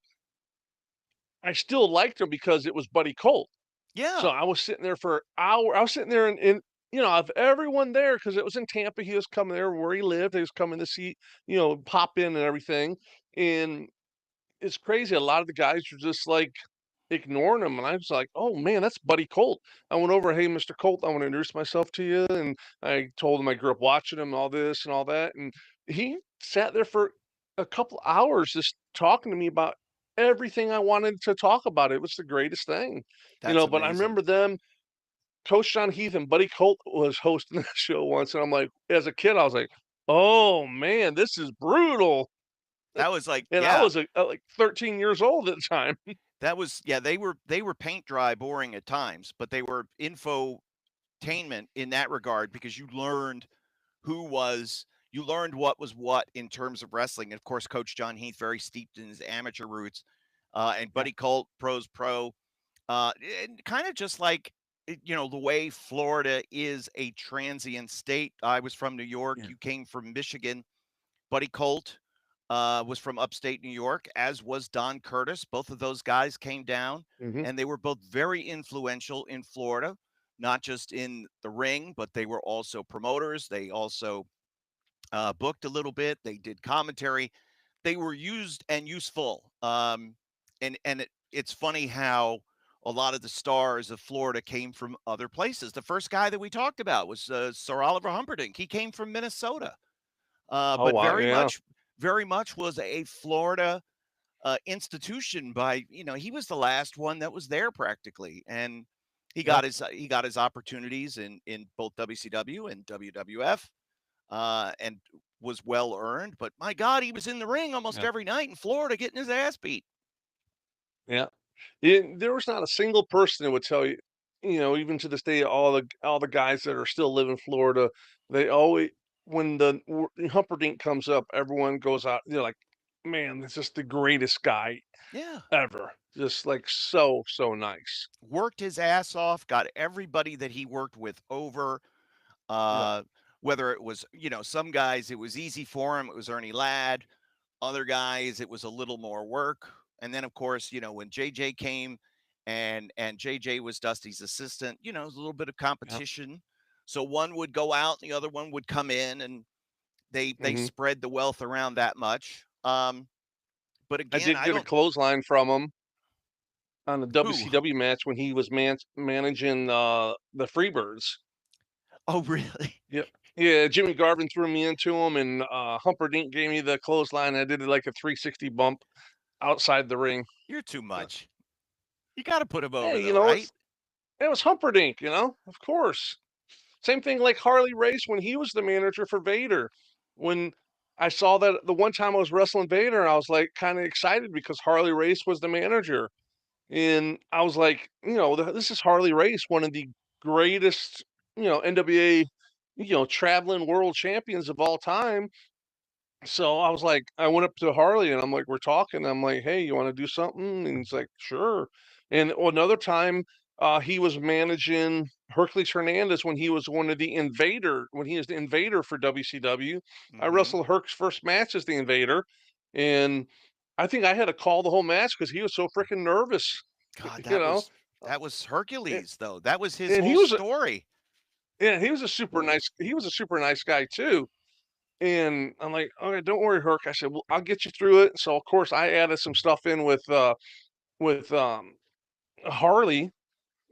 B: I still liked him because it was Buddy Colt. So
A: Yeah.
B: I was sitting there for hour. I was sitting there and of everyone there, because it was in Tampa, he was coming there where he lived. He was coming to see, pop in and everything. And it's crazy. A lot of the guys were just like ignoring him, and I was like, "Oh man, that's Buddy Colt." I went over, "Hey, Mr. Colt, I want to introduce myself to you," and I told him I grew up watching him, all this and all that, and he sat there for a couple hours just talking to me about everything I wanted to talk about. It was the greatest thing,
A: That's
B: But I
A: amazing.
B: remember them. Coach John Heath and Buddy Colt was hosting the show once, and I'm like, as a kid, I was like, "Oh man, this is brutal."
A: That was like,
B: And I
A: yeah.
B: was like 13 years old at the time.
A: That was they were paint dry boring at times, but they were infotainment in that regard because you learned what was what in terms of wrestling. And of course, Coach John Heath, very steeped in his amateur roots, and
B: Yeah.
A: Buddy Colt, pros pro, and kind of just like the way Florida is a transient state. I was from New York.
B: Yeah.
A: You came from Michigan. Buddy Colt was from upstate New York, as was Don Curtis. Both of those guys came down,
B: Mhm.
A: and they were both very influential in Florida, not just in the ring, but they were also promoters. They also booked a little bit. They did commentary. They were used and useful. It's funny how a lot of the stars of Florida came from other places. The first guy that we talked about was Sir Oliver Humperdink. He came from Minnesota,
B: Oh,
A: but
B: wow, yeah.
A: very much was a Florida institution. He was the last one that was there practically, and
B: Yeah.
A: he got his opportunities in both WCW and WWF, and was well earned. But my God, he was in the ring almost
B: Yeah.
A: every night in Florida getting his ass beat.
B: Yeah. There was not a single person that would tell you, even to this day, all the guys that are still live in Florida, they always when Humperdink comes up, everyone goes out. They're like, "Man, this is the greatest guy
A: Yeah,
B: ever." Just like so nice.
A: worked his ass off, got everybody that he worked with over.
B: Yeah.
A: Uh, Whether it was some guys it was easy for him, it was Ernie Ladd. Other guys, it was a little more work. And then, of course, when JJ came and JJ was Dusty's assistant, it was a little bit of
B: Yeah.
A: competition. So one would go out, and the other one would come in, and they
B: Hmm.
A: spread the wealth around that much. But
B: I
A: again,
B: did
A: I
B: get a
A: don't.
B: clothesline from him on the
A: Who?
B: WCW match when he was managing the Freebirds.
A: Oh, really?
B: Yeah. Yeah, Jimmy Garvin threw me into him, and Humperdink gave me the clothesline. I did like a 360 bump outside the ring.
A: You're too
B: So,
A: much. You got to put him over,
B: hey,
A: though, right?
B: it was Humperdink, of course. Same thing like Harley Race when he was the manager for Vader. When I saw that the one time I was wrestling Vader, I was like kind of excited because Harley Race was the manager. And I was like, this is Harley Race, one of the greatest, NWA, traveling world champions of all time. So I was like, I went up to Harley and I'm like, we're talking. I'm like, hey, you want to do something? And he's like, sure. And another time, he was managing Hercules Hernandez when he was when he was the Invader for WCW. I
A: Mm-hmm.
B: wrestled Herc's first match as the Invader, and I think I had to call the whole match because he was so freaking nervous,
A: God,
B: you know. Uh,
A: that was
B: And,
A: Hercules, though. That was his
B: and he
A: whole
B: was
A: story.
B: he was a super nice guy too. And I'm like, "Okay, don't worry, Herc." I said, "Well, I'll get you through it." So, of course, I added some stuff in with Harley,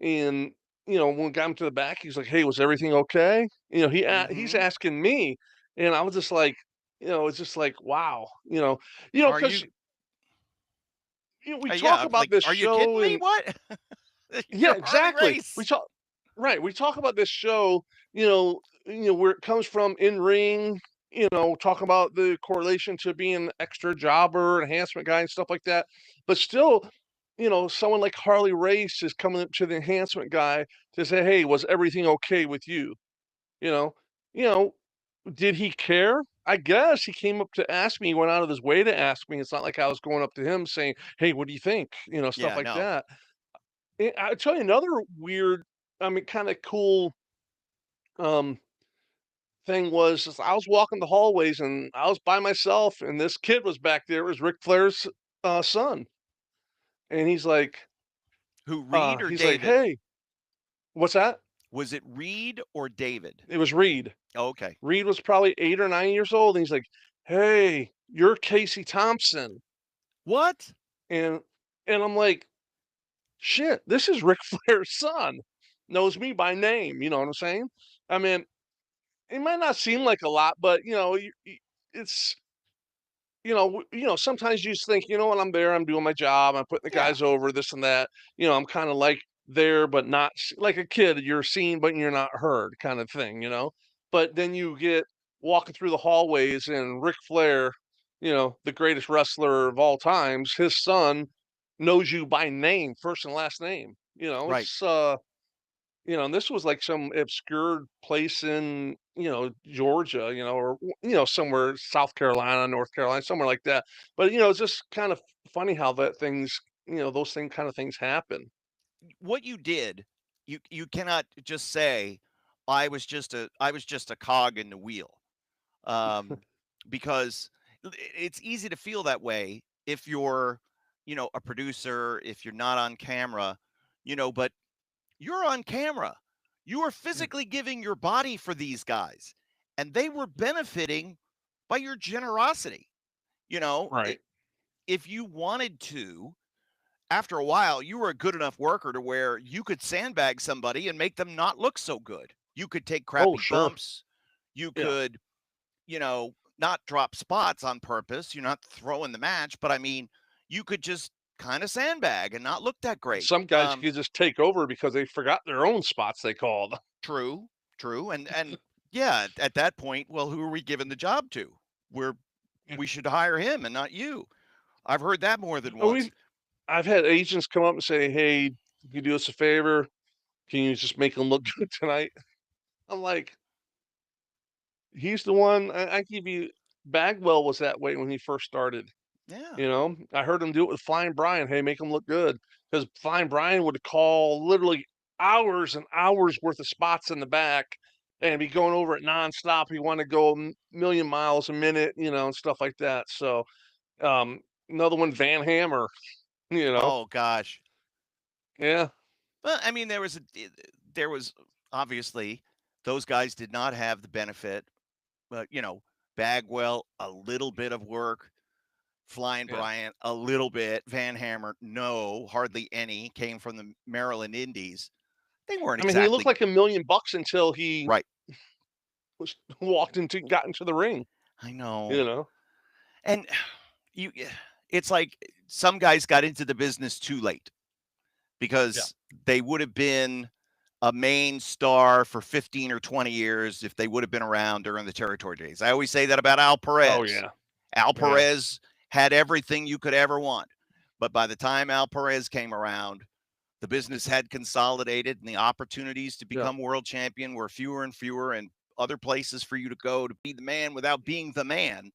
B: and when we got him to the back, he's like, "Hey, was everything okay?" He's
A: Mm-hmm.
B: asking me, and I was just like, it's just like, wow,
A: Are
B: because
A: you?
B: we talk
A: Yeah.
B: about
A: Like,
B: this
A: are you kidding
B: show,
A: me?
B: and
A: What?
B: yeah,
A: You're Harley
B: exactly.
A: Race.
B: We talk about this show, where it comes from in ring, talk about the correlation to being extra jobber, enhancement guy, and stuff like that. But still, someone like Harley Race is coming up to the enhancement guy to say, "Hey, was everything okay with you?" You know, you know, did he care? I guess he came up to ask me. He went out of his way to ask me. It's not like I was going up to him saying, "Hey, what do you think?" Stuff
A: Yeah.
B: like
A: No.
B: that. I'll tell you another weird, I mean, kind of cool um, thing was is I was walking the hallways and I was by myself, and this kid was back there. It was Ric Flair's son, and
A: Who? Reed or
B: he's like,
A: David?
B: "Hey, what's that?"
A: Was it Reed or David?
B: It was Reed.
A: Oh, okay.
B: Reed was probably 8 or 9 years old, and he's like, "Hey, you're Kasey Thompson,"
A: What?
B: and I'm like, "Shit, this is Ric Flair's son." Knows me by name. You know what I'm saying? I mean, it might not seem like a lot, but it's sometimes you just think, what, I'm there, I'm doing my job, I'm putting the
A: Yeah.
B: guys over, this and that. I'm kind of like there, but not like a kid. You're seen, but you're not heard, kind of thing. But then you get walking through the hallways, and Ric Flair, the greatest wrestler of all times, his son. knows you by name, first and last name.
A: Right.
B: It's and this was like some obscure place in, Georgia, or somewhere South Carolina, North Carolina, somewhere like that. But it's just kind of funny how those kind of things happen.
A: What you did, you cannot just say, I was just a cog in the wheel. Um, because it's easy to feel that way if you're, a producer, if you're not on camera, but you're on camera. You are
B: Mm.
A: physically giving your body for these guys, and they were benefiting by your generosity. You know,
B: Right.
A: if you wanted to, after a while, you were a good enough worker to where you could sandbag somebody and make them not look so good. You could take
B: Oh,
A: crappy
B: sure.
A: bumps. You
B: Yeah.
A: could, not drop spots on purpose. You're not throwing the match, but I mean, you could just kind of sandbag and not look that great.
B: Some guys could just take over because they forgot their own spots they called.
A: True, true, and yeah, at that point, well, who are we giving the job to? We're
B: Yeah.
A: we should hire him and not you. I've heard that more than
B: And
A: once.
B: I've had agents come up and say, "Hey, can you do us a favor? Can you just make him look good tonight?" I'm like, he's the one. I give you, Bagwell was that way when he first started.
A: Yeah.
B: I heard him do it with Flying Brian. Hey, make him look good, because Flying Brian would call literally hours and hours worth of spots in the back, and be going over it nonstop. He wanted to go a million miles a minute, and stuff like that. So, um, another one, Van Hammer. You know,
A: Oh gosh.
B: yeah,
A: Well, I mean, there was obviously those guys did not have the benefit, but Bagwell a little bit of work, Flying
B: yeah.
A: Bryant a little bit, Van Hammer no, hardly any, came from the Maryland Indies. They weren't
B: I mean, he looked
A: exactly
B: like $1,000,000 until he
A: right.
B: was got into the ring.
A: I
B: You
A: know.
B: know,
A: And you it's like some guys got into the business too late
B: yeah,
A: because they would have been a main star for 15 or 20 years if they would have been around during the territory days. I always say that about Al
B: oh
A: Perez.
B: yeah,
A: Al
B: yeah,
A: Perez had everything you could ever want. But by the time Al Perez came around, the business had consolidated and the opportunities to
B: yeah.
A: become world champion were fewer and fewer, and other places for you to go to be the man without being the man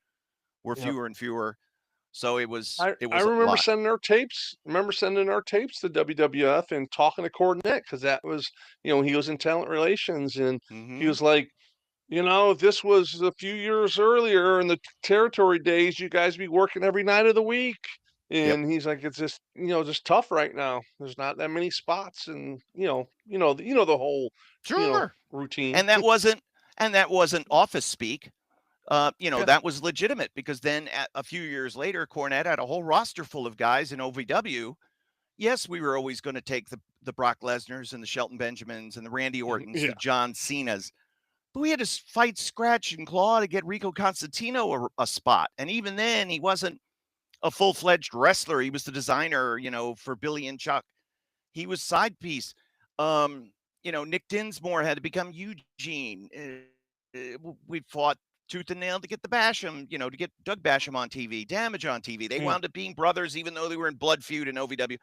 A: were
B: Yeah.
A: fewer and fewer. So it was
B: I
A: it
B: I
A: was a
B: remember
A: lot.
B: sending our tapes. Remember sending our tapes to WWF and talking to Cornette, because that was, he was in talent relations, and he
A: Mhm.
B: was like, if this was a few years earlier in the territory days, you guys be working every night of the week.
A: Yep.
B: And he's like, it's just, just tough right now. There's not that many spots, and the whole,
A: Sure.
B: routine.
A: And that wasn't office speak.
B: Yeah.
A: That was legitimate because then a few years later, Cornette had a whole roster full of guys in OVW. Yes, we were always going to take the Brock Lesnar's and the Shelton Benjamins and the Randy Ortons, the
B: Yeah.
A: John Cena's, but we had to fight scratch and claw to get Rico Constantino a spot. And even then, he wasn't a full-fledged wrestler. He was the designer, for Billy and Chuck. He was side piece. Nick Dinsmore had to become Eugene. We fought tooth and nail to get the Basham, to get Doug Basham on TV, Damage on TV. They
B: Yeah.
A: wound up being brothers, even though they were in blood feud in OVW.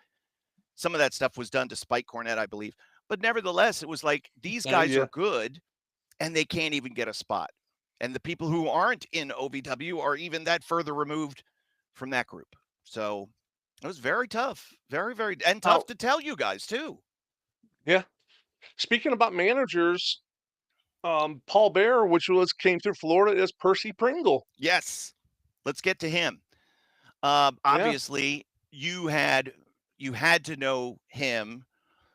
A: Some of that stuff was done to spite Cornette, I believe. But nevertheless, it was like these guys are
B: Yeah.
A: good and they can't even get a spot. And the people who aren't in OVW are even that further removed from that group. So it was very tough, very, very, and tough
B: Now,
A: to tell you guys too.
B: yeah. Speaking about managers, Paul Bear, which came through Florida, is Percy Pringle.
A: Yes, let's get to him.
B: Yeah.
A: Obviously, you had to know him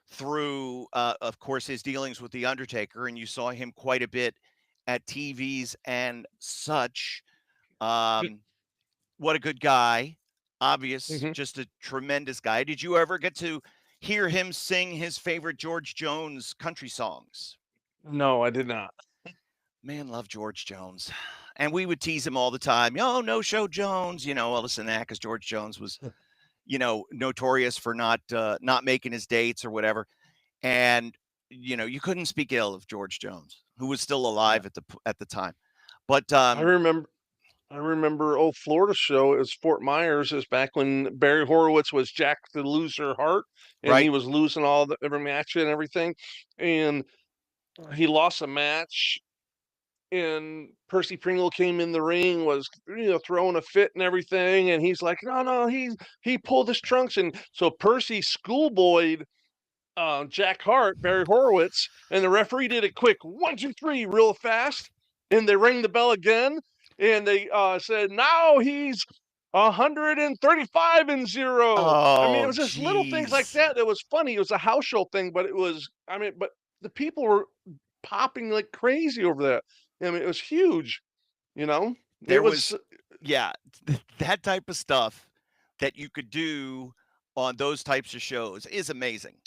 A: through, of course, his dealings with the Undertaker, and you saw him quite a bit at TVs and such. Um, what a good guy! Obvious,
B: Hmm.
A: just a tremendous guy. Did you ever get to hear him sing his favorite George Jones country songs?
B: No, I did not.
A: Man, love George Jones. And we would tease him all the time. Oh, no show Jones, all this and that, because George Jones was, notorious for not making his dates or whatever. And you couldn't speak ill of George Jones, who was still
B: Yeah.
A: alive at the time. But
B: I remember I remember Florida show is Fort Myers is back when Barry Horowitz was Jack the Loser Hart, and he
A: Right.
B: was losing every match and everything, and he lost a match, and Percy Pringle came in the ring, was throwing a fit and everything, and he's like, no, he pulled his trunks, and so Percy schoolboyed Jack Hart, Barry Horowitz, and the referee did a quick 1, 2, 3 real fast, and they rang the bell again, and they said, now he's 135 and 0. I mean, it
A: Oh,
B: was just little things like
A: geez.
B: that. It was funny. It was a house show thing, but it was, I mean, but the people were popping like crazy over that. I mean, it was huge, you know? It
A: There
B: was,
A: was, yeah, that type of stuff that you could do on those types of shows is amazing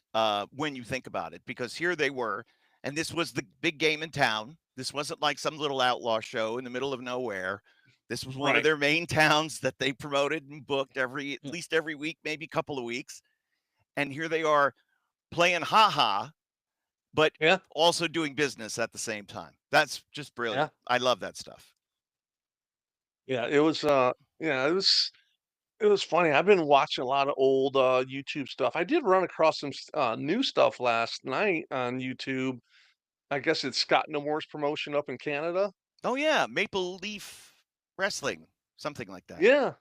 A: when you think about it, because here they were, and this was the big game in town. This wasn't like some little outlaw show in the middle of nowhere. This was one of
B: right.
A: their main towns that they promoted and booked at least every week, maybe a couple of weeks. And here they are playing ha-ha, but
B: Yeah.
A: also doing business at the same time. That's just
B: Yeah.
A: brilliant. I love that stuff.
B: Yeah. Yeah, it was funny. I've been watching a lot of old YouTube stuff. I did run across some new stuff last night on YouTube. I guess it's Scott Nomore's promotion up in Canada.
A: Oh yeah, Maple Leaf Wrestling, something like that.
B: Yeah,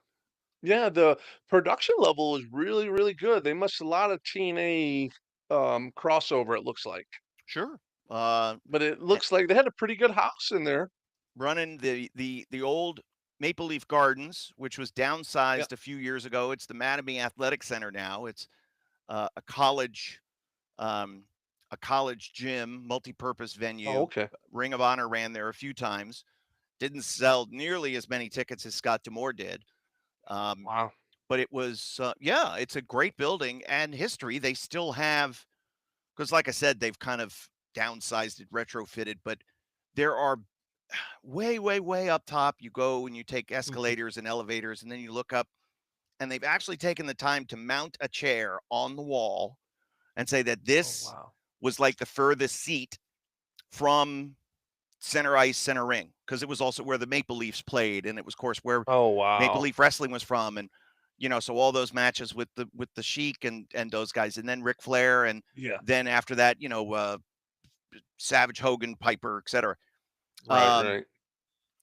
B: yeah. The production level is really, really good. They must a lot of TNA crossover. It looks like,
A: Sure. Uh,
B: but it
A: eh,
B: looks like they had a pretty good house in there.
A: running the old Maple Leaf Gardens, which was
B: Yeah.
A: downsized a few years ago. It's the Mattamy Athletic Center now. It's a college um, a college gym, multi-purpose
B: Oh,
A: venue.
B: okay.
A: Ring of Honor ran there a few times. Didn't sell nearly as many tickets as Scott D'Amore did. Um,
B: Wow.
A: but it was, yeah, it's a great building and history. They still have, because like I said, they've kind of downsized it, retrofitted, but there are way, way, way up top. You go and you take
B: Mhm.
A: escalators and elevators, and then you look up, and they've actually taken the time to mount a chair on the wall and say that
B: Oh,
A: this
B: wow.
A: was like the furthest seat from center ice, center ring, because it was also where the Maple Leafs played, and it was, of course, where
B: Oh,
A: Maple
B: wow.
A: Leaf Wrestling was from, and so all those matches with the Sheik and those guys, and then Ric Flair, and
B: Yeah.
A: then after that, Savage, Hogan, Piper, etc.
B: Right.
A: Um,
B: Right.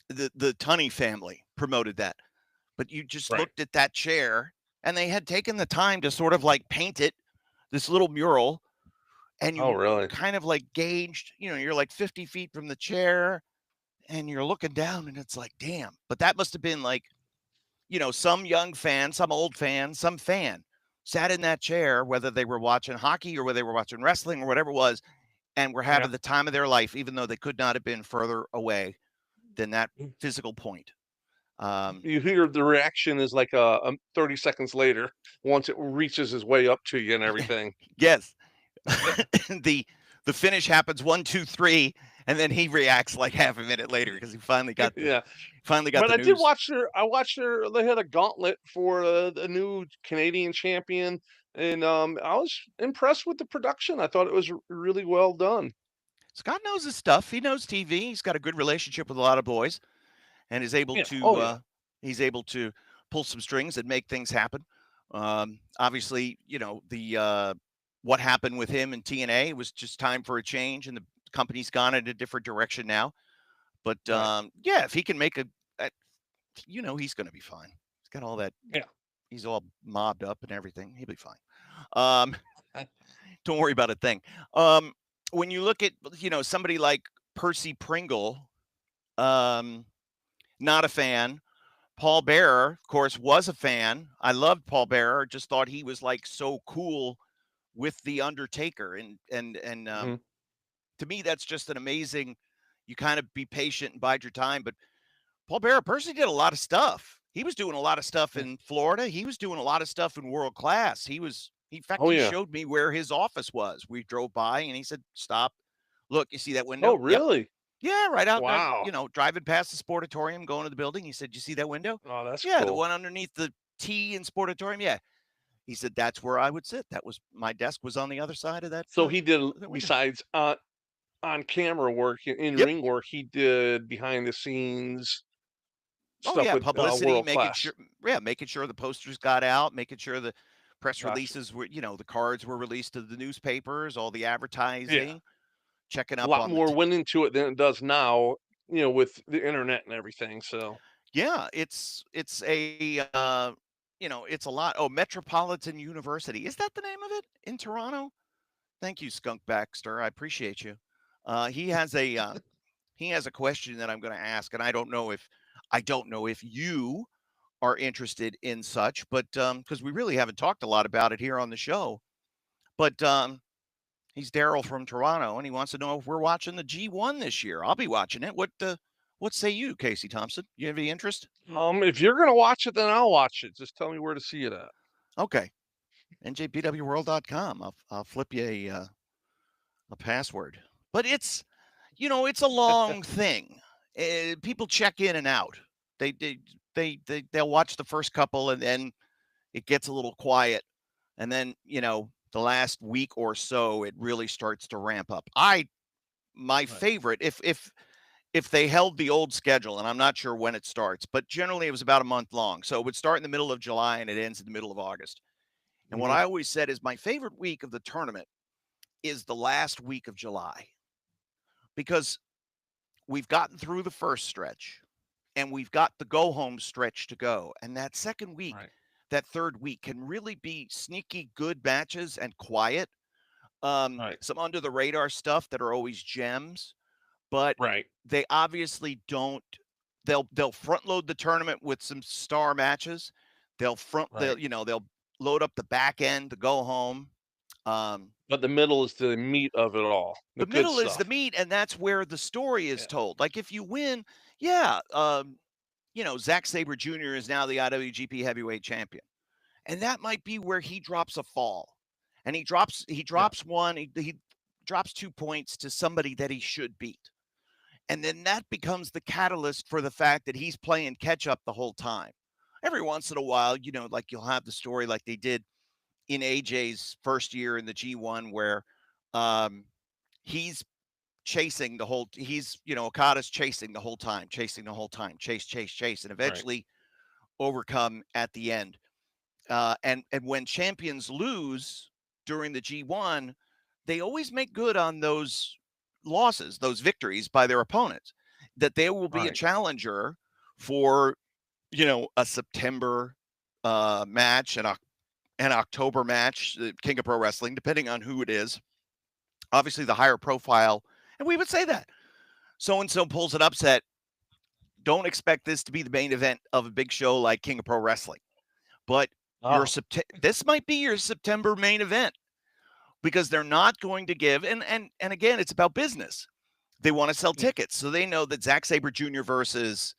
A: the Tunney family promoted that, but you just
B: Right.
A: looked at that chair, and they had taken the time to sort of like paint it, this little mural, and
B: Oh,
A: you
B: really?
A: kind of like gauged, you're like 50 feet from the chair, and you're looking down, and it's like, damn. But that must have been like, some young fan, some old fan, some fan sat in that chair, whether they were watching hockey or whether they were watching wrestling or whatever it was, and were
B: Yeah.
A: having the time of their life, even though they could not have been further away than that physical point. Um,
B: You hear the reaction is like 30 seconds later once it reaches his way up to you and everything.
A: yes, the the finish happens 1, 2, 3, and then he reacts like half a minute later because he
B: Yeah.
A: finally got
B: But
A: the
B: I did
A: news.
B: watch I watched they had a gauntlet for the new Canadian champion, and I was impressed with the production. I thought it was really well done.
A: Scott knows his stuff. He knows TV. He's got a good relationship with a lot of boys, and
B: Yeah. Oh yeah.
A: he's able to pull some strings and make things happen. Obviously, the what happened with him and TNA was just time for a change, and the company's gone in a different direction now. But
B: Right.
A: yeah, if he can make he's going to be fine. He's got all that.
B: Yeah.
A: He's all mobbed up and everything. He'll be fine. Um, don't worry about a thing. Um, when you look at somebody like Percy Pringle, um, not a fan. Paul Bearer, of course, was a fan. I loved Paul Bearer. Just thought he was like so cool with the Undertaker, and
B: Hmm.
A: to me, that's just an amazing. You kind of be patient and bide your time. But Paul Bearer personally did a lot of stuff. He was doing a lot of stuff
B: Yeah.
A: in Florida. He was doing a lot of stuff in world class. In fact,
B: Oh
A: he
B: yeah.
A: showed me where his office was. We drove by and he said, "Stop. Look, you see that
B: Oh
A: window? Yep.
B: really?
A: Yeah, right out there,
B: Wow.
A: driving past the Sportatorium, going to the building." He said, "You see that window?
B: Oh, that's
A: Yeah, the
B: cool.
A: one underneath the T in Sportatorium. Yeah." He said, "That's where I would sit. That was my desk was on the other side of
B: So he did
A: that window."
B: besides on camera work in
A: Yep.
B: ring work. He did behind the scenes. stuff with
A: publicity,
B: world
A: making
B: class.
A: sure, making sure the posters got out, making sure the press releases were, the cards were released to the newspapers, all the advertising, checking
B: A
A: up
B: lot
A: on
B: more went into it than it does now, with the internet and everything. So
A: yeah, it's a it's a lot. Oh, Metropolitan University, is that the name of it in Toronto? Thank you, Skunk Baxter. I appreciate you. He has a question that I'm going to ask, and I don't know if you are interested in such, but because we really haven't talked a lot about it here on the show. But he's Daryl from Toronto, and he wants to know if we're watching the G1 this year. I'll be watching it. What say you, Kasey Thompson? You have any interest?
B: if you're gonna watch it, then I'll watch it. Just tell me where to see it at.
A: Okay, njpwworld.com. I'll flip you a password, but it's it's a long thing. People check in and out. They'll watch the first couple, and then it gets a little quiet, and then the last week or so it really starts to ramp up. My favorite, if they held the old schedule, and I'm not sure when it starts, but generally it was about a month long, so it would start in the middle of July and it ends in the middle of August. And what I always said is my favorite week of the tournament is the last week of July, because we've gotten through the first stretch and we've got the go home stretch to go. And that second week, that third week can really be sneaky good matches and quiet. Some under the radar stuff that are always gems, but they obviously don't. They'll front load the tournament with some star matches. They'll load up the back end to go home.
B: But the middle is the meat of it all.
A: The middle is the meat, and that's where the story is told. Like if you win, Zack Sabre Jr. is now the IWGP Heavyweight Champion, and that might be where he drops a fall, and he drops one, he drops 2 points to somebody that he should beat, and then that becomes the catalyst for the fact that he's playing catch up the whole time. Every once in a while, like you'll have the story like they did in AJ's first year in the G1 where he's chasing the whole, Okada's chasing the whole time, chase, and eventually overcome at the end. And when champions lose during the G1, they always make good on those losses, those victories by their opponents, that there will be a challenger for, a September match and an October match, King of Pro Wrestling, depending on who it is. Obviously, the higher profile, and we would say that so-and-so pulls an upset. Don't expect this to be the main event of a big show like King of Pro Wrestling. But this might be your September main event, because they're not going to give, and again, it's about business. They want to sell tickets, so they know that Zack Sabre Jr. versus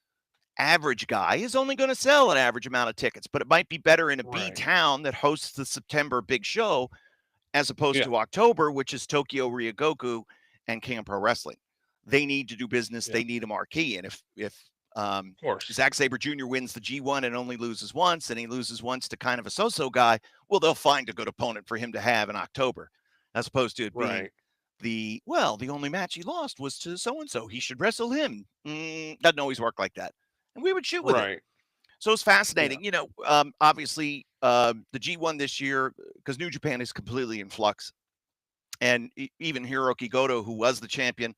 A: average guy is only going to sell an average amount of tickets, but it might be better in a B town that hosts the September big show as opposed to October, which is Tokyo Ryogoku and King of Pro Wrestling. They need to do business. They need a marquee. And if Zack Sabre Jr. wins the G1 and only loses once, and he loses once to kind of a so-so guy, well, they'll find a good opponent for him to have in October, as opposed to it being the only match he lost was to so-and-so. He should wrestle him. Doesn't always work like that. And we would shoot with it. So it's fascinating. Obviously, the G1 this year, because New Japan is completely in flux. And even Hiroki Goto, who was the champion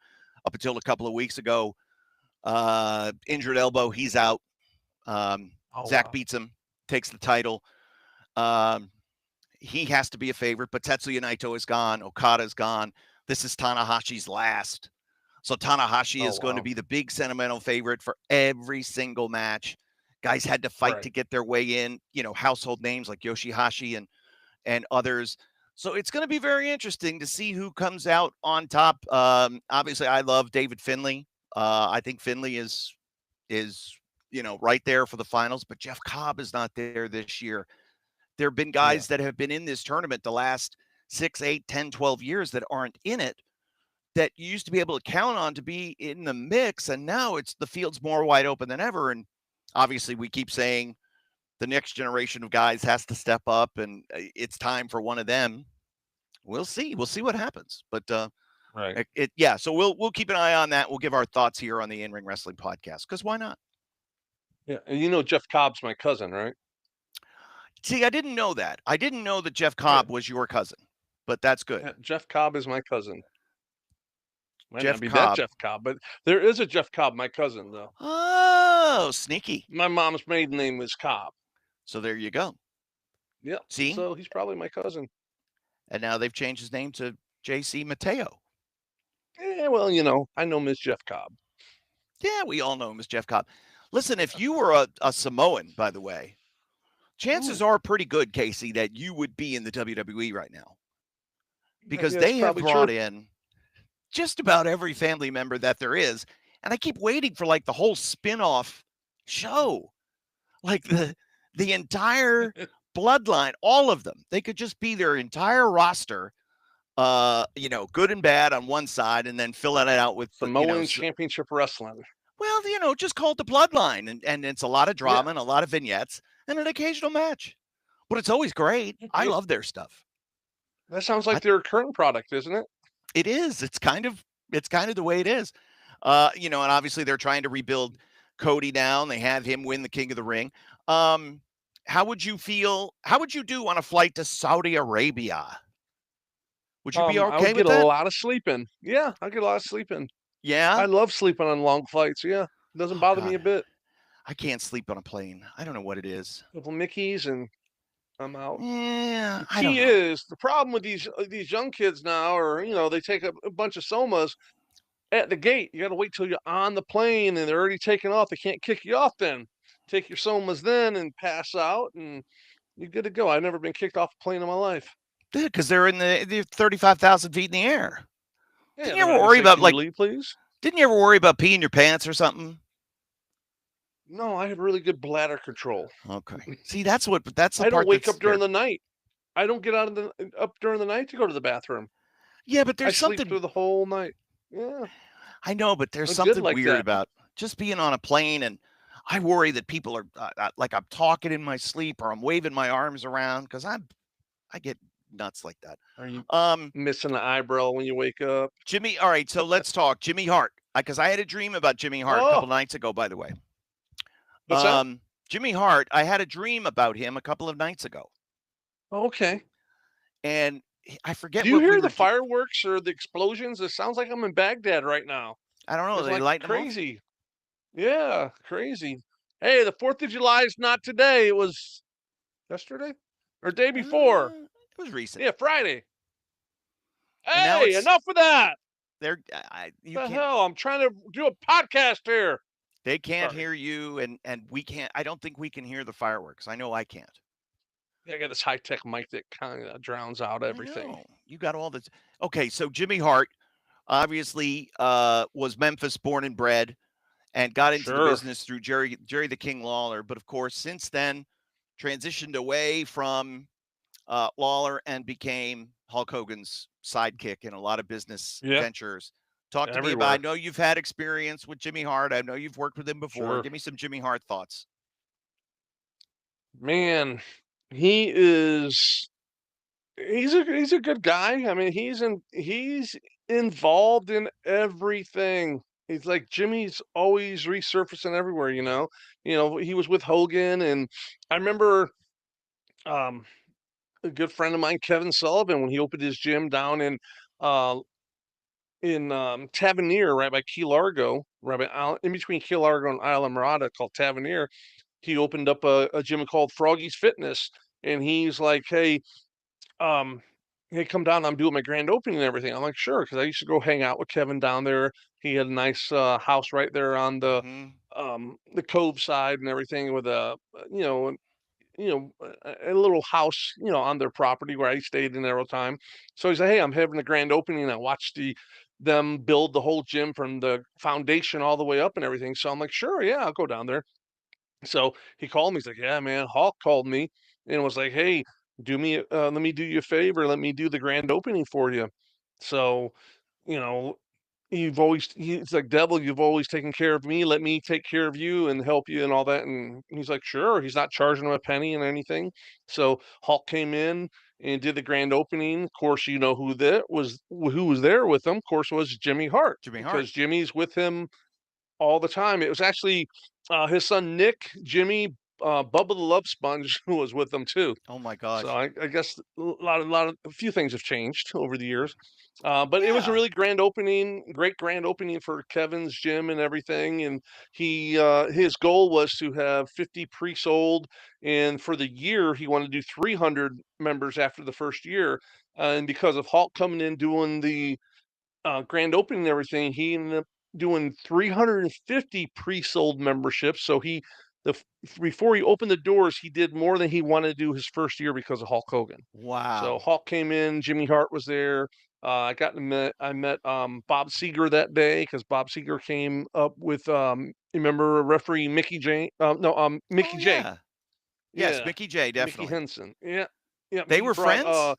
A: up until a couple of weeks ago, injured elbow, he's out. Zach beats him, takes the title. He has to be a favorite, but Tetsuya Naito is gone. Okada's gone. This is Tanahashi's last. So Tanahashi is going to be the big sentimental favorite for every single match. Guys had to fight to get their way in, household names like Yoshihashi and others. So it's going to be very interesting to see who comes out on top. Obviously, I love David Finlay. I think Finlay is right there for the finals, but Jeff Cobb is not there this year. There have been guys that have been in this tournament the last 6, 8, 10, 12 years that aren't in it, that you used to be able to count on to be in the mix, and now the field's more wide open than ever. And obviously we keep saying the next generation of guys has to step up, and it's time for one of them. We'll see what happens. But so we'll keep an eye on that. We'll give our thoughts here on the In-Ring Wrestling Podcast, because why not?
B: Yeah, and Jeff Cobb's my cousin, right?
A: See, I didn't know that. I didn't know that Jeff Cobb was your cousin, but that's good.
B: Yeah, Jeff Cobb is my cousin. Might not
A: Jeff
B: be that
A: Cobb.
B: Jeff Cobb, but there is a Jeff Cobb, my cousin, though.
A: Oh, sneaky.
B: My mom's maiden name was Cobb.
A: So there you go.
B: Yeah.
A: See?
B: So he's probably my cousin.
A: And now they've changed his name to J.C. Mateo.
B: Yeah, well, I know Miss Jeff Cobb.
A: Yeah, we all know him as Jeff Cobb. Listen, if you were a Samoan, by the way, chances are pretty good, Kasey, that you would be in the WWE right now. Because they have brought in just about every family member that there is. And I keep waiting for like the whole spin-off show. Like the entire bloodline, all of them. They could just be their entire roster, good and bad on one side, and then fill it out with
B: Samoan Championship Wrestling.
A: Well, just call it the bloodline. And it's a lot of drama and a lot of vignettes and an occasional match. But it's always great. I love their stuff.
B: That sounds like their current product, isn't it?
A: It is. It's kind of the way it is. And obviously they're trying to rebuild Cody down. They have him win the King of the Ring. How would you feel? How would you do on a flight to Saudi Arabia? Would you be okay with that?
B: I would get a lot of sleeping. Yeah, I get a lot of sleeping.
A: Yeah?
B: I love sleeping on long flights. Yeah, it doesn't bother me a bit.
A: I can't sleep on a plane. I don't know what it is.
B: A couple Mickeys and I'm out.
A: Yeah,
B: the problem with these young kids now, or they take a bunch of somas at the gate. You got to wait till you're on the plane and they're already taking off. They can't kick you off then. Take your somas then and pass out, and you're good to go. I've never been kicked off a plane in my life.
A: Because they're in they're 35,000 feet in the air.
B: Yeah,
A: didn't you ever worry about
B: leave, please?
A: Didn't you ever worry about peeing your pants or something?
B: No, I have really good bladder control.
A: Okay. See, that's the part.
B: I don't wake up during the night. I don't get up during the night to go to the bathroom.
A: Yeah, but there's something.
B: I sleep through the whole night. Yeah.
A: I know, but there's something weird about just being on a plane, and I worry that people are like I'm talking in my sleep or I'm waving my arms around because I get nuts like that.
B: Are you missing the eyebrow when you wake up?
A: Jimmy, all right, so let's talk. Jimmy Hart, because I had a dream about Jimmy Hart a couple nights ago, by the way.
B: What's that?
A: Jimmy Hart, I had a dream about him a couple of nights ago.
B: Okay.
A: And I forget.
B: Do you hear the fireworks or the explosions? It sounds like I'm in Baghdad right now.
A: I don't know. They light
B: crazy. Yeah, crazy. Hey, the 4th of July is not today. It was yesterday or day before.
A: It was recent.
B: Yeah, Friday. Hey, enough of that.
A: The
B: hell? I'm trying to do a podcast here.
A: They can't hear you, and we can't. I don't think we can hear the fireworks. I know I can't.
B: I got this high-tech mic that kind of drowns out everything.
A: You got all this. Okay, so Jimmy Hart obviously was Memphis born and bred and got into the business through Jerry the King Lawler. But, of course, since then, transitioned away from Lawler and became Hulk Hogan's sidekick in a lot of business ventures. Talk to me about, I know you've had experience with Jimmy Hart. I know you've worked with him before. Give me some Jimmy Hart thoughts.
B: Man, he's a good guy. I mean, he's involved in everything. He's like Jimmy's always resurfacing everywhere, he was with Hogan, and I remember a good friend of mine, Kevin Sullivan, when he opened his gym down in Tavernier, right by Key Largo, in between Key Largo and Isla Mirada, called Tavernier. He opened up a gym called Froggy's Fitness, and he's like, hey, come down. I'm doing my grand opening and everything. I'm like, sure, because I used to go hang out with Kevin down there. He had a nice house right there on the Cove side and everything, with a little house, on their property where I stayed in there all the time. So he's like, hey, I'm having a grand opening. I watched them build the whole gym from the foundation all the way up and everything. So I'm like, sure, yeah, I'll go down there. So he called me. He's like, yeah, man, Hawk called me and was like, hey, let me do you a favor. Let me do the grand opening for you. So, it's like, devil, you've always taken care of me. Let me take care of you and help you and all that. And he's like, sure. He's not charging him a penny and anything. So Hulk came in and did the grand opening. Of course, who was there with him, of course, was Jimmy Hart. Because Jimmy's with him all the time. It was actually his son Nick, Jimmy, Bubba the Love Sponge, who was with them too.
A: Oh my
B: So
A: gosh.
B: I guess a few things have changed over the years. But it was a
A: Yeah.
B: really great grand opening for Kevin's gym and everything. And his goal was to have 50 pre-sold, and for the year he wanted to do 300 members after the first year. And because of Hulk coming in doing the grand opening and everything, he ended up doing 350 pre-sold memberships. So before he opened the doors, he did more than he wanted to do his first year because of Hulk Hogan. So
A: Wow.
B: Hulk came in, Jimmy Hart was there. I met Bob Seger that day because Bob Seger came up with remember referee Mickey J?
A: Oh
B: Mickey J.
A: yeah. Yes,
B: Yeah,
A: Mickey J,
B: Mickey
A: definitely.
B: Henson. Yeah, yeah.
A: They
B: He
A: were
B: brought
A: friends?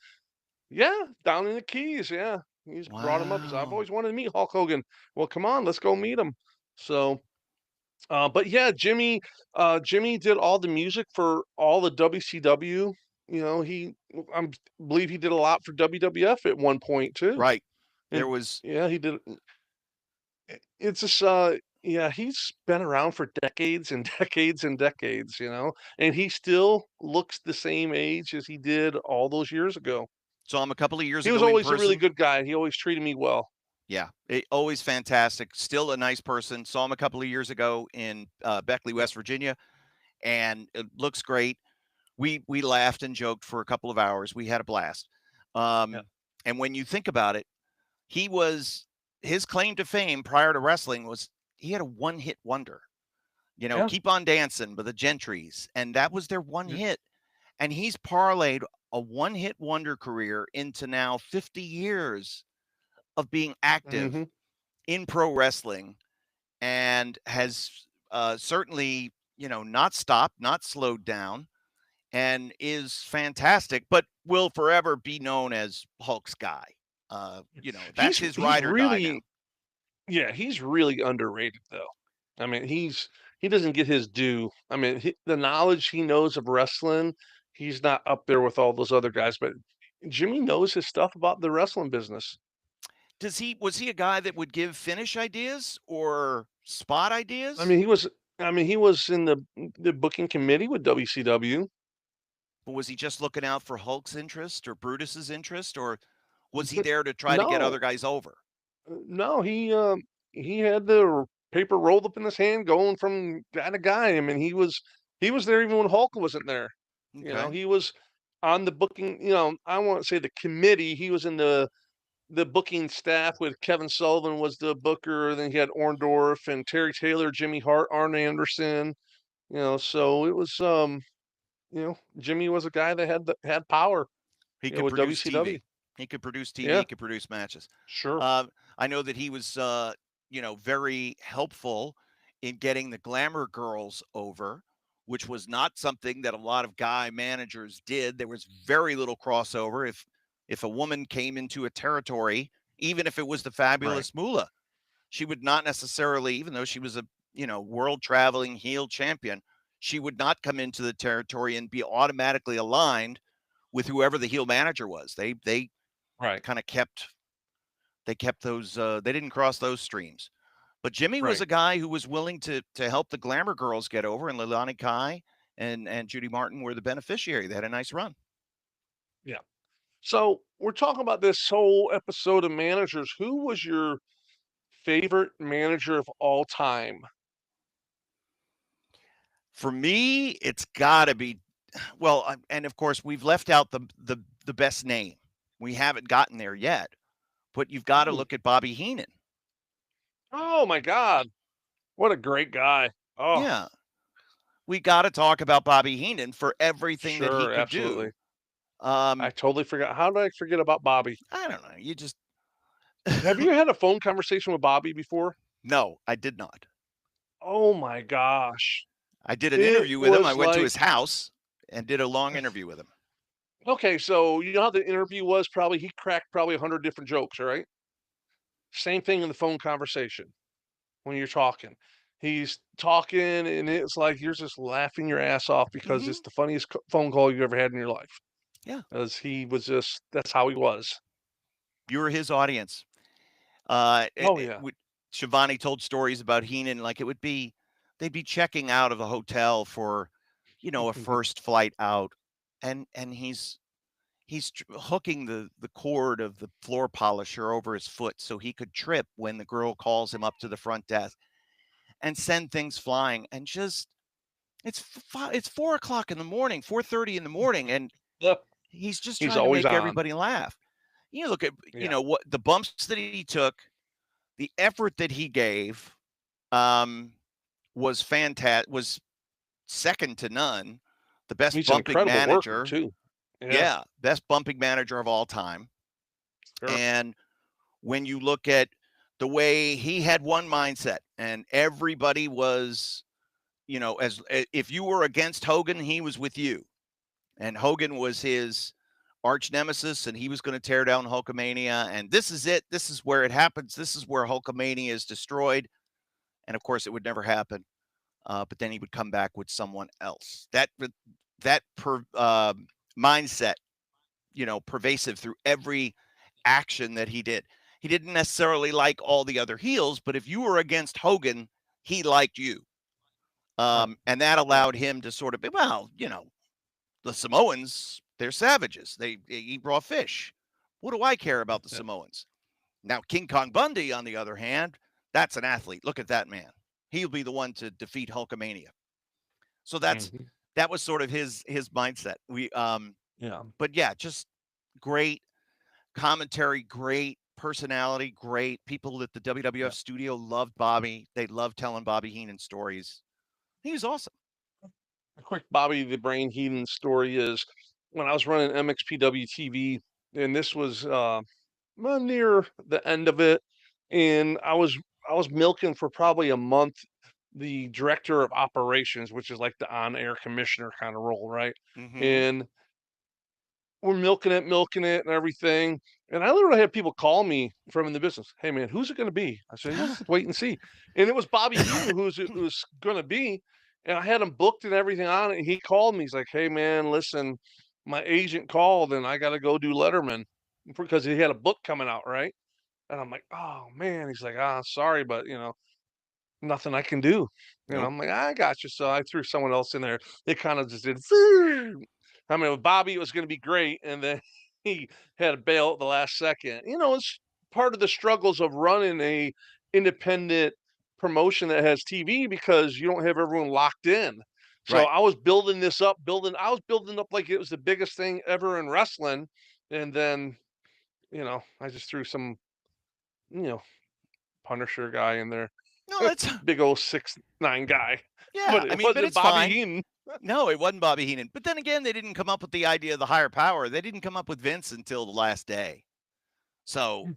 B: yeah, down in the Keys, yeah. He's brought him up as I've
A: Wow.
B: always wanted to meet Hulk Hogan. Well, come on, let's go meet him. So, but yeah, Jimmy did all the music for all the WCW. You know, I believe he did a lot for WWF at one point too.
A: Right. There
B: And
A: was
B: yeah, he did. It's just, yeah, he's been around for decades and decades and decades, and he still looks the same age as he did all those years ago.
A: saw him a couple of years
B: He was
A: ago in
B: always a really
A: person.
B: good guy. He always treated me well.
A: Yeah, always fantastic. Still a nice person. Saw him a couple of years ago in Beckley, West Virginia, and it looks great. We laughed and joked for a couple of hours. We had a blast.
B: Yeah.
A: And when you think about it, his claim to fame prior to wrestling was he had a one-hit wonder.
B: Yeah.
A: Keep on dancing with the Gentrys, and that was their one
B: Yeah.
A: hit. And he's parlayed a one-hit wonder career into now 50 years of being active
B: Mhm.
A: in pro wrestling, and has certainly, not stopped, not slowed down, and is fantastic, but will forever be known as Hulk's guy. That's his
B: He's
A: ride or die now.
B: really yeah, he's really underrated though. I mean, he doesn't get his due. I mean, the knowledge he knows of wrestling, he's not up there with all those other guys, but Jimmy knows his stuff about the wrestling business.
A: Was he a guy that would give finish ideas or spot
B: I
A: ideas?
B: mean, he was in the booking committee with WCW.
A: Or was he just looking out for Hulk's interest or Brutus's interest, or was he there to try to get
B: No,
A: other guys over?
B: no, he had the paper rolled up in his hand, going from guy to guy. I mean, he was there even when Hulk wasn't there.
A: Okay.
B: He was on the booking. I won't say the committee. He was in the booking staff with Kevin Sullivan was the booker. Then he had Orndorff and Terry Taylor, Jimmy Hart, Arn Anderson. So it was Jimmy was a guy that had power.
A: He could
B: With
A: produce
B: WCW.
A: TV. He could produce TV.
B: Yeah,
A: He could produce matches.
B: sure.
A: I know that he was, very helpful in getting the Glamour Girls over, which was not something that a lot of guy managers did. There was very little crossover. If a woman came into a territory, even if it was the
B: Right,
A: Fabulous Moolah, she would not necessarily, even though she was a world traveling heel champion, she would not come into the territory and be automatically aligned with whoever the heel manager was. They
B: right,
A: kind of kept those they didn't cross those streams. But Jimmy was
B: right.
A: a guy who was willing to help the Glamour Girls get over, and Leilani Kai and Judy Martin were the beneficiary. They had a nice run.
B: Yeah. So we're talking about this whole episode of managers. Who was your favorite manager of all time?
A: For me, it's got to be and of course we've left out the best name. We haven't gotten there yet, but you've got to
B: Hmm.
A: look at Bobby Heenan.
B: Oh my God. What a great guy. Oh,
A: Yeah, we got to talk about Bobby Heenan for everything that he
B: sure,
A: could do.
B: absolutely. I totally forgot. How did I forget about Bobby?
A: I don't know. You just
B: Have you had a phone conversation with Bobby before?
A: no, I did not.
B: Oh my gosh.
A: I did an
B: It
A: interview with him. I
B: was
A: went to
B: like,
A: his house and did a long interview with him.
B: okay, so you know how the interview was? Probably he cracked probably 100 different jokes, right? Same thing in the phone conversation when you're talking. He's talking, and it's like you're just laughing your ass off because
A: Hmm.
B: it's the funniest phone call you've ever had in your life.
A: Yeah,
B: As he was that's how he was.
A: you were his audience.
B: Oh yeah,
A: Shivani told stories about Heenan, like they'd be checking out of the hotel for, a first flight out, and he's hooking the cord of the floor polisher over his foot so he could trip when the girl calls him up to the front desk and send things flying. And just it's 4:00 in the morning, 4:30 in the morning, and he's just trying to make everybody laugh. You look at what the bumps that he took, the effort that he gave, was fantastic. Was second to none. The best bumping manager
B: too.
A: Yeah, best bumping manager of all time. Sure. And when you look at the way he had one mindset, and everybody was, as if you were against Hogan, he was with you, and Hogan was his arch nemesis, and he was going to tear down Hulkamania, and this is it. This is where it happens. This is where Hulkamania is destroyed, and of course, it would never happen. But then he would come back with someone else. That mindset, pervasive through every action that he did. He didn't necessarily like all the other heels, but if you were against Hogan, he liked you. And that allowed him to sort of be, well, the Samoans, they're savages. They eat raw fish. What do I care about the Samoans? Now, King Kong Bundy, on the other hand, that's an athlete. Look at that man. He'll be the one to defeat Hulkamania. So that was sort of his mindset. But yeah, just great commentary, great personality, great people at the WWF studio loved Bobby. They loved telling Bobby Heenan stories. He was awesome.
B: A quick Bobby the Brain Heenan story is when I was running MXPW TV, and this was near the end of it, and I was milking for probably a month the director of operations, which is like the on-air commissioner kind of role, right?
A: Mm-hmm.
B: And we're milking it and everything. And I literally had people call me from in the business. Hey man, who's it going to be? I said, just wait and see. And it was Bobby Heenan who it was going to be. And I had him booked and everything on it. And he called me. He's like, hey man, listen, my agent called and I got to go do Letterman because he had a book coming out, right? And I'm like, oh man. He's like, sorry, but nothing I can do. I'm like, I got you. So I threw someone else in there. It kind of just did. I mean, with Bobby, it was going to be great. And then he had to bail at the last second. It's part of the struggles of running a independent promotion that has TV because you don't have everyone locked in. So I was building this up, I was building up like it was the biggest thing ever in wrestling. And then, I just threw some, Punisher guy in there.
A: No, that's
B: big old 6'9" guy.
A: Yeah,
B: but it wasn't Bobby Heenan.
A: No, it wasn't Bobby Heenan. But then again, they didn't come up with the idea of the higher power. They didn't come up with Vince until the last day. So,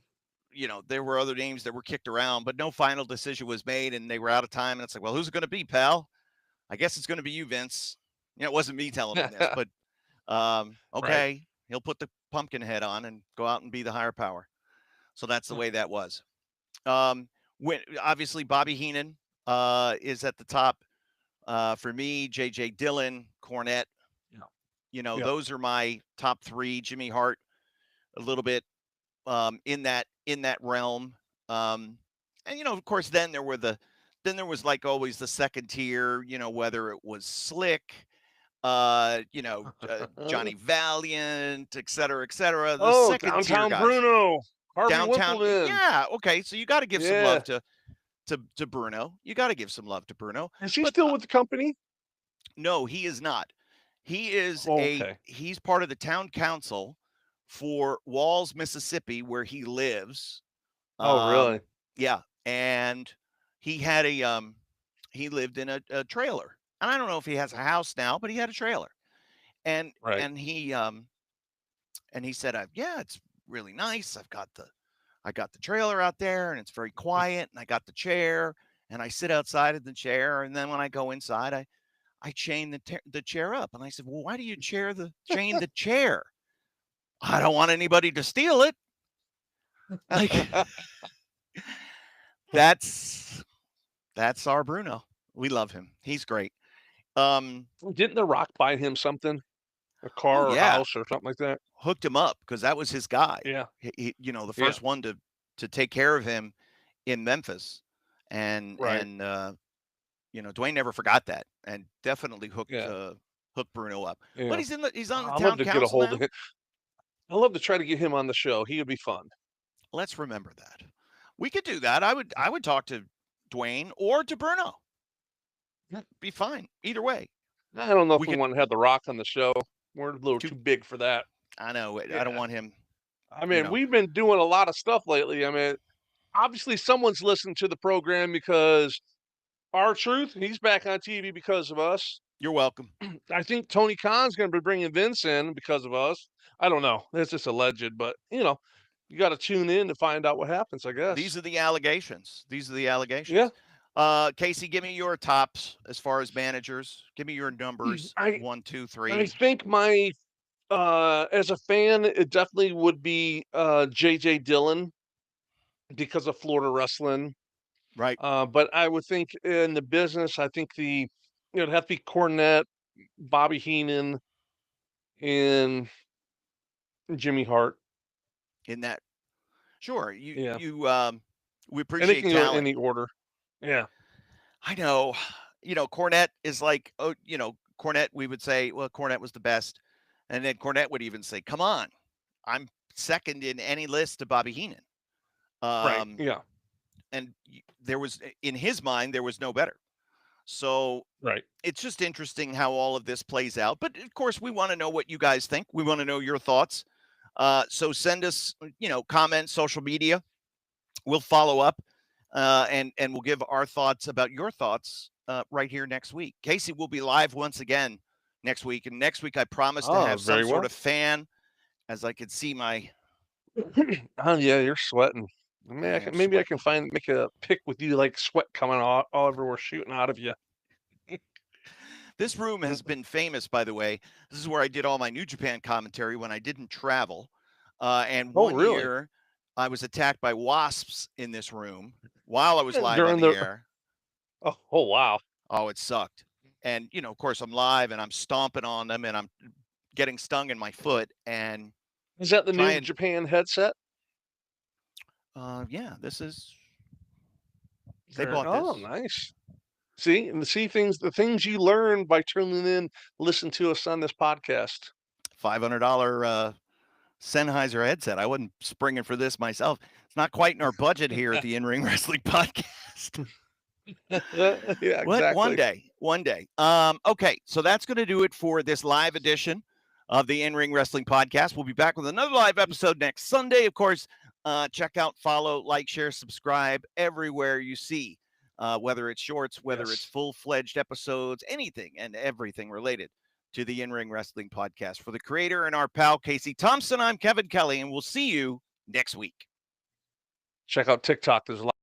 A: there were other names that were kicked around, but no final decision was made, and they were out of time. And it's like, well, who's it going to be, pal? I guess it's going to be you, Vince. It wasn't me telling him this, but okay, he'll put the pumpkin head on and go out and be the higher power. So that's the way that was. When obviously Bobby Heenan is at the top. For me, J.J. Dillon, Cornette, those are my top three. Jimmy Hart, a little bit in that realm. And of course, then there was like always the second tier. Whether it was Slick, Johnny Valiant, et cetera, et cetera. The second
B: Downtown
A: tier guys.
B: Bruno, Harvey
A: Downtown,
B: Wimpleman.
A: yeah, okay. So you got to give some love to Bruno. You got to give some love to Bruno.
B: Is he still with the company?
A: No, he is not. He is he's part of the town council for Walls, Mississippi, where he lives.
B: Oh, really?
A: Yeah, and he had he lived in a trailer, and I don't know if he has a house now, but he had a trailer, and he said, yeah, it's really nice. I got the trailer out there, and it's very quiet, and I got the chair, and I sit outside of the chair, and then when I go inside, I chain the chair up. And I said, well, why do you chain the chair? I don't want anybody to steal it. Like, that's our Bruno. We love him. He's great.
B: Didn't The Rock buy him something? A car or a house or something like that?
A: Hooked him up because that was his guy.
B: Yeah.
A: He the first one to take care of him in Memphis. and Dwayne never forgot that, and definitely hooked Bruno up.
B: Yeah.
A: But he's on the
B: I'd
A: town
B: love to
A: council
B: get a hold
A: now.
B: of him. I'd love to try to get him on the show. He would be fun.
A: Let's remember that. We could do that. I would talk to Dwayne or to Bruno. Be fine either way.
B: I don't know if we want to have The Rock on the show. We're a little too big for that.
A: I know. I don't want him.
B: I mean, we've been doing a lot of stuff lately. I mean, obviously someone's listened to the program because R-Truth, he's back on TV because of us.
A: You're welcome.
B: I think Tony Khan's going to be bringing Vince in because of us. I don't know. That's just alleged, but you got to tune in to find out what happens, I guess.
A: These are the allegations.
B: Yeah.
A: Kasey, give me your tops as far as managers. Give me your numbers. 1, 2, 3.
B: I think my as a fan, it definitely would be JJ Dillon because of Florida wrestling.
A: Right.
B: But I would think in the business, I think it'd have to be Cornette, Bobby Heenan, and Jimmy Hart.
A: In that, sure. We
B: And
A: appreciate
B: it can
A: talent.
B: go in any order. Yeah.
A: I know. Cornette is like, Cornette, we would say, well, Cornette was the best. And then Cornette would even say, come on, I'm second in any list to Bobby Heenan.
B: Right. Yeah.
A: And in his mind, there was no better. So
B: right.
A: It's just interesting how all of this plays out. But of course, we want to know what you guys think. We want to know your thoughts. So send us, comments, social media. We'll follow up and we'll give our thoughts about your thoughts right here next week. Kasey will be live once again next week. And next week, I promise to have some sort of fan, as I could see my.
B: Oh, yeah, you're sweating. Maybe I can make a pic with you, like sweat coming all everywhere shooting out of you.
A: This room has been famous, by the way. This is where I did all my New Japan commentary when I didn't travel. And one year, I was attacked by wasps in this room while I was live on the air.
B: Oh, wow.
A: Oh, it sucked. And, of course, I'm live and I'm stomping on them and I'm getting stung in my foot. And
B: is that the New Japan headset?
A: Yeah, this is. They bought this.
B: Oh, nice. See, the things you learn by tuning in, listen to us on this podcast.
A: $500 Sennheiser headset. I wasn't springing for this myself. It's not quite in our budget here at the In-Ring Wrestling Podcast.
B: Yeah, exactly.
A: One day. Okay, so that's going to do it for this live edition of the In-Ring Wrestling Podcast. We'll be back with another live episode next Sunday. Of course, check out, follow, like, share, subscribe everywhere you see, whether it's shorts, whether it's full-fledged episodes, anything and everything related to the In-Ring Wrestling Podcast. For the creator and our pal, Kasey Thompson, I'm Kevin Kelly, and we'll see you next week.
B: Check out TikTok. There's a lot